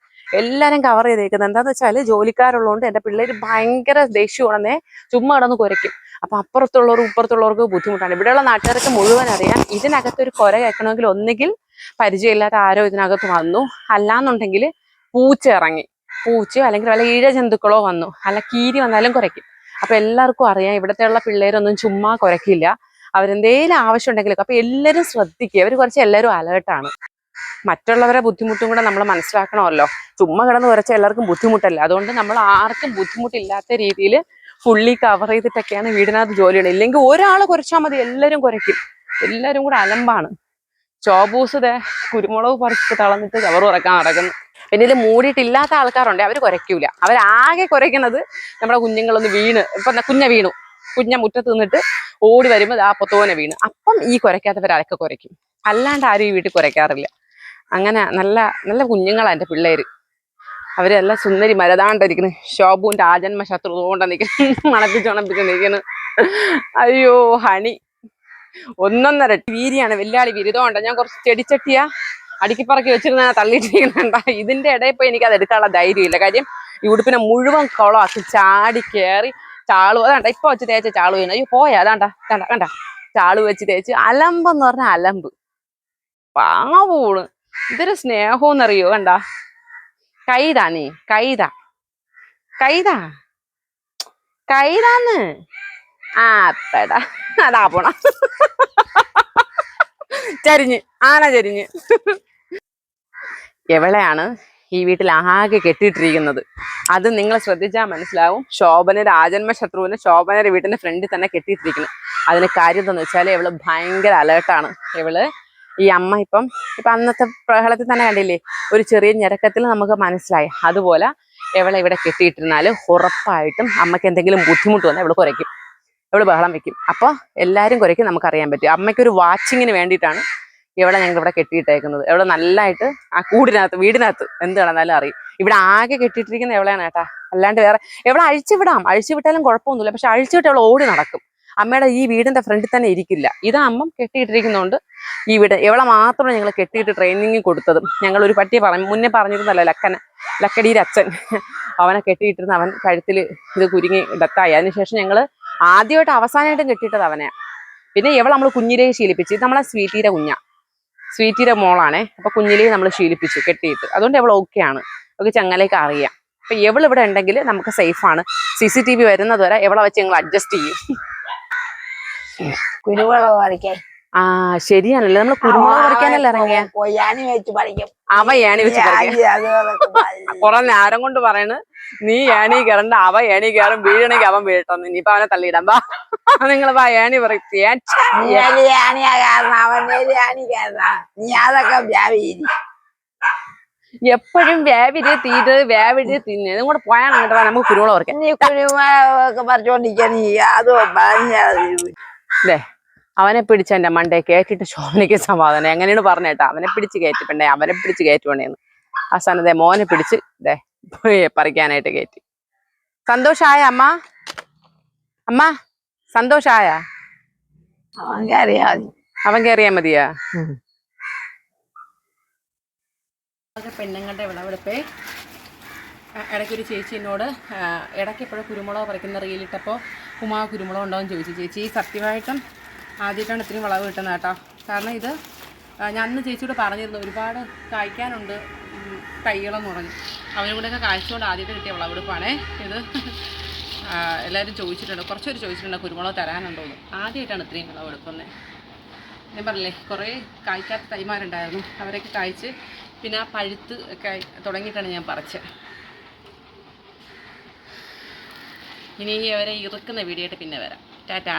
എല്ലാരും കവർ ചെയ്തേക്കുന്നത്. എന്താന്ന് വെച്ചാല് ജോലിക്കാരുള്ളതുകൊണ്ട് എൻ്റെ പിള്ളേര് ഭയങ്കര ദേഷ്യമാണെന്നേ. ചുമ്മാ കിടന്ന് കുരയ്ക്കും. അപ്പൊ അപ്പുറത്തുള്ളവർക്ക് ഇപ്പുറത്തുള്ളവർക്ക് ബുദ്ധിമുട്ടാണ്. ഇവിടെയുള്ള നാട്ടുകാർക്ക് മുഴുവൻ അറിയാം ഇതിനകത്തൊരു കുര കേൾക്കണമെങ്കിൽ ഒന്നുകിൽ പരിചയമില്ലാത്ത ആരോ ഇതിനകത്ത് വന്നു, അല്ലാന്നുണ്ടെങ്കിൽ പൂച്ച ഇറങ്ങി, പൂച്ചയോ അല്ലെങ്കിൽ വല്ല ഈഴ ജന്തുക്കളോ വന്നു, അല്ല കീരി വന്നാലും കുരയ്ക്കും. അപ്പൊ എല്ലാവർക്കും അറിയാം ഇവിടത്തെ ഉള്ള പിള്ളേരൊന്നും ചുമ്മാ കുരയ്ക്കില്ല. അവരെന്തേലും ആവശ്യം ഉണ്ടെങ്കിലും. അപ്പൊ എല്ലാവരും ശ്രദ്ധിക്കുക. അവർ കുറച്ച് എല്ലാവരും അലേർട്ടാണ്. മറ്റുള്ളവരെ ബുദ്ധിമുട്ടും കൂടെ നമ്മൾ മനസ്സിലാക്കണമല്ലോ. ചുമ്മാ കിടന്ന് കുരച്ച എല്ലാവർക്കും ബുദ്ധിമുട്ടല്ല. അതുകൊണ്ട് നമ്മൾ ആർക്കും ബുദ്ധിമുട്ടില്ലാത്ത രീതിയിൽ ഫുള്ളി കവർ ചെയ്തിട്ടൊക്കെയാണ് വീടിനകത്ത് ജോലിയുണ്ട്. ഇല്ലെങ്കിൽ ഒരാൾ കുരച്ചാൽ മതി, എല്ലാവരും കുരയ്ക്കും. എല്ലാവരും കൂടെ അലമ്പാണ്. ചോബൂസ് കുരുമുളക് പറിച്ചിട്ട് തളന്നിട്ട് കവർ ഉറക്കാൻ നടക്കുന്നു. പിന്നെ ഇതിൽ മൂടിയിട്ടില്ലാത്ത ആൾക്കാരുണ്ട്, അവർ കുരയ്ക്കൂല. അവരാകെ കുരയ്ക്കുന്നത് നമ്മുടെ കുഞ്ഞുങ്ങളൊന്ന് വീണ്, ഇപ്പൊ കുഞ്ഞ മുറ്റത്ത് നിന്നിട്ട് ഓടി വരുമ്പോൾ ആ പൊത്തോനെ വീണ്, അപ്പം ഈ കുരയ്ക്കാത്തവരൊക്കെ കുരയ്ക്കും. അല്ലാണ്ട് ആരും ഈ വീട്ടിൽ കുരയ്ക്കാറില്ല. അങ്ങനെ നല്ല നല്ല കുഞ്ഞുങ്ങളാണ് എൻ്റെ പിള്ളേര്. അവരെല്ലാം സുന്ദരി മരതാണ്ടിരിക്കുന്നു. ശോഭുവിന്റെ ആജന്മ ശത്രു കൊണ്ട് നിൽക്കുന്നു, മണപ്പിച്ച് നിൽക്കുന്നു. അയ്യോ ഹണി ഒന്നൊന്നര വീരിയാണ്, വെല്ലാളി ബിരുദമുണ്ട്. ഞാൻ കുറച്ച് ചെടിച്ചട്ടിയാ അടുക്കിപ്പറക്കി വെച്ചിരുന്ന തള്ളിയിട്ടിരിക്കുന്നുണ്ട. ഇതിന്റെ ഇടയിൽ പോയി എനിക്ക് അത് എടുക്കാനുള്ള ധൈര്യമില്ല. കാര്യം ഈ ഉടുപ്പിനെ മുഴുവൻ കുളമാക്കി ചാടി കയറി ചാളു. അതാണ്ട ഇപ്പൊ വെച്ച് തേച്ച ചാളു ചെയ്യുന്നു. അയ്യോ പോയാ അതാണ്ട കണ്ട ചാളു വെച്ച് തേച്ച് അലമ്പെന്ന് പറഞ്ഞ അലമ്പ് പാവൂണ്. ഇതൊരു സ്നേഹമെന്നറിയോ. കണ്ട കൈതാ നീ കൈതാന്ന് പെടാ അതാ പോണ ചരിഞ്ഞ് ആന ചരിഞ്ഞ്. എവളെയാണ് ഈ വീട്ടിൽ ആകെ കെട്ടിയിട്ടിരിക്കുന്നത്. അത് നിങ്ങൾ ശ്രദ്ധിച്ചാൽ മനസ്സിലാവും. ശോഭനയുടെ ആജന്മ ശത്രുവിന് ശോഭനയുടെ വീട്ടിന്റെ ഫ്രണ്ടിൽ തന്നെ കെട്ടിയിട്ടിരിക്കുന്നു. അതിന് കാര്യം എന്താണെന്ന് വെച്ചാൽ ഇവള് ഭയങ്കര അലേർട്ടാണ്. ഇവള് ഈ അമ്മ ഇപ്പം അന്നത്തെ പ്രഹളത്തിൽ തന്നെ കണ്ടില്ലേ, ഒരു ചെറിയ ഞെരക്കത്തിൽ നമുക്ക് മനസ്സിലായി. അതുപോലെ ഇവളെ ഇവിടെ കെട്ടിയിട്ടിരുന്നാൽ ഉറപ്പായിട്ടും അമ്മയ്ക്ക് എന്തെങ്കിലും ബുദ്ധിമുട്ട് വന്നാൽ ഇവള് കുരയ്ക്കും, ഇവള് ബഹളം വെക്കും. അപ്പോൾ എല്ലാവരും കുരയ്ക്കും, നമുക്കറിയാൻ പറ്റും. അമ്മയ്ക്കൊരു വാച്ചിങ്ങിന് വേണ്ടിയിട്ടാണ് ഇവളെ ഞങ്ങൾ ഇവിടെ കെട്ടിയിട്ടേക്കുന്നത്. ഇവളെ നല്ലതായിട്ട് ആ കൂടിനകത്ത് വീടിനകത്ത് എന്ത് കിടന്നാലും അറിയും. ഇവിടെ ആകെ കെട്ടിയിട്ടിരിക്കുന്ന എവളെയാണ് കേട്ടാ. അല്ലാണ്ട് വേറെ എവളെ അഴിച്ചുവിട്ടാലും കുഴപ്പമൊന്നുമില്ല. പക്ഷെ അഴിച്ചുവിട്ട് അവൾ ഓടി നടക്കും. അമ്മയുടെ ഈ വീടിന്റെ ഫ്രണ്ടിൽ തന്നെ ഇരിക്കില്ല. ഇത് അമ്മ കെട്ടിയിട്ടിരിക്കുന്നതുകൊണ്ട് ഈ വീട് എവളെ മാത്രമാണ് ഞങ്ങൾ കെട്ടിയിട്ട് ട്രെയിനിങ് കൊടുത്തതും. ഞങ്ങൾ ഒരു പട്ടിയെ മുന്നേ പറഞ്ഞിരുന്നല്ലോ, ലക്കടിയുടെ അച്ഛൻ, അവനെ കെട്ടിയിട്ടിരുന്ന അവൻ കഴുത്തിൽ ഇത് കുരുങ്ങി ഡെത്തായി. അതിനുശേഷം ഞങ്ങൾ ആദ്യമായിട്ട് അവസാനമായിട്ടും കെട്ടിയിട്ടത് അവനെ. പിന്നെ ഇവൾ നമ്മൾ കുഞ്ഞിലേ ശീലിപ്പിച്ചു. ഇത് നമ്മളെ സ്വീറ്റിയുടെ മോളാണേ. അപ്പൊ കുഞ്ഞിലേ നമ്മൾ ശീലിപ്പിച്ചു കെട്ടിയിട്ട്. അതുകൊണ്ട് ഇവൾ ഓക്കെയാണ്, ഒക്കെ ചങ്ങലേക്ക് അറിയാം. അപ്പൊ ഇവൾ ഇവിടെ ഉണ്ടെങ്കിൽ നമുക്ക് സേഫാണ്. CCTV വരുന്നത് വരെ ഇവളെ വെച്ച് ഞങ്ങൾ അഡ്ജസ്റ്റ് ചെയ്യും. കുരുമുളക് പറിക്കാൻ ആ ശരിയാണല്ലോ, നമ്മള് കുരുമുളക് പറിക്കാനല്ല ഇറങ്ങിയ. കൊയ്യാനി വെച്ച് പഠിക്കും. അവ ഏണി വെച്ച് പറിക്കാം. കുറെ നേരം കൊണ്ട് പറയണ് നീ ഏണി കയറണ്ട, അവ ഏണി കയറും, വീഴണെങ്കിൽ അവൻ വീഴട്ടെന്ന്. ഇനിയിപ്പൊ അവനെ തള്ളിയിടാൻ വാ, നിങ്ങൾ വാ ഏണി പറിക്കാൻ. നീ അതൊക്കെ വ്യാപീരി. എപ്പോഴും വേവിര് തീര് വേവിര് തിന്ന് ഇതും കൂടെ പോയാണ് കേട്ടോ. നമുക്ക് കുരുമുളക് പറിക്കാം. നീ കുരുമുളകൊക്കെ പറിച്ചോണ്ടിരിക്കാൻ നീ അത് അല്ലേ അവനെ പിടിച്ച് എന്റെ മണ്ടയെ കയറ്റിട്ട് ശോഭനയ്ക്ക് സമാധാനം. എങ്ങനെയാണ് പറഞ്ഞേട്ടാ, അവനെ പിടിച്ച് കയറ്റിപ്പണ്ടേ, അവനെ പിടിച്ച് കയറ്റുവണേന്ന്. ആ സ്ഥാനത്തെ മോനെ പിടിച്ച് ഇതേ പറിക്കാനായിട്ട് കയറ്റി. സന്തോഷായ അമ്മ? അമ്മ സന്തോഷായ? അവൻ കയറിയാ മതിയാ? പെണ്ണുങ്ങളുടെ വിളവെടുപ്പേ. ഇടയ്ക്കൊരു ചേച്ചി എന്നോട് ഇടയ്ക്ക് എപ്പോഴും കുരുമുളക് പറിക്കുന്ന റീലിട്ടപ്പോൾ ഉമാ കുരുമുളക് ഉണ്ടോയെന്ന് ചോദിച്ചു. ചേച്ചി സത്യമായിട്ടും ആദ്യമായിട്ടാണ് ഇത്രയും വിളവ് കിട്ടുന്നത് കേട്ടോ. കാരണം ഇത് ഞാൻ അന്ന് ചേച്ചിയോട് പറഞ്ഞിരുന്നു ഒരുപാട് കായ്ക്കാനുണ്ട് തൈകളെന്ന് പറഞ്ഞു. അവരും കൂടെയൊക്കെ കായ്ച്ചുകൊണ്ട് ആദ്യമായിട്ട് കിട്ടിയ വിളവെടുപ്പാണേ ഇത്. എല്ലാവരും ചോദിച്ചിട്ടുണ്ട്, കുറച്ചൊരു ചോദിച്ചിട്ടുണ്ട് കുരുമുളക് തരാനുണ്ടോയെന്ന്. ആദ്യമായിട്ടാണ് ഇത്രയും വിളവെടുക്കുന്നത്. ഞാൻ പറഞ്ഞില്ലേ കുറേ കായ്ക്കാത്ത തൈമാരുണ്ടായിരുന്നു, അവരൊക്കെ കായ്ച്ച് പിന്നെ ആ പഴുത്ത് ഒക്കെ തുടങ്ങിയിട്ടാണ് ഞാൻ പറിച്ചത്. ഇനി അവരെ ഇറുക്കുന്ന വീഡിയോ ആയിട്ട് പിന്നെ വരാം. ടാറ്റാ.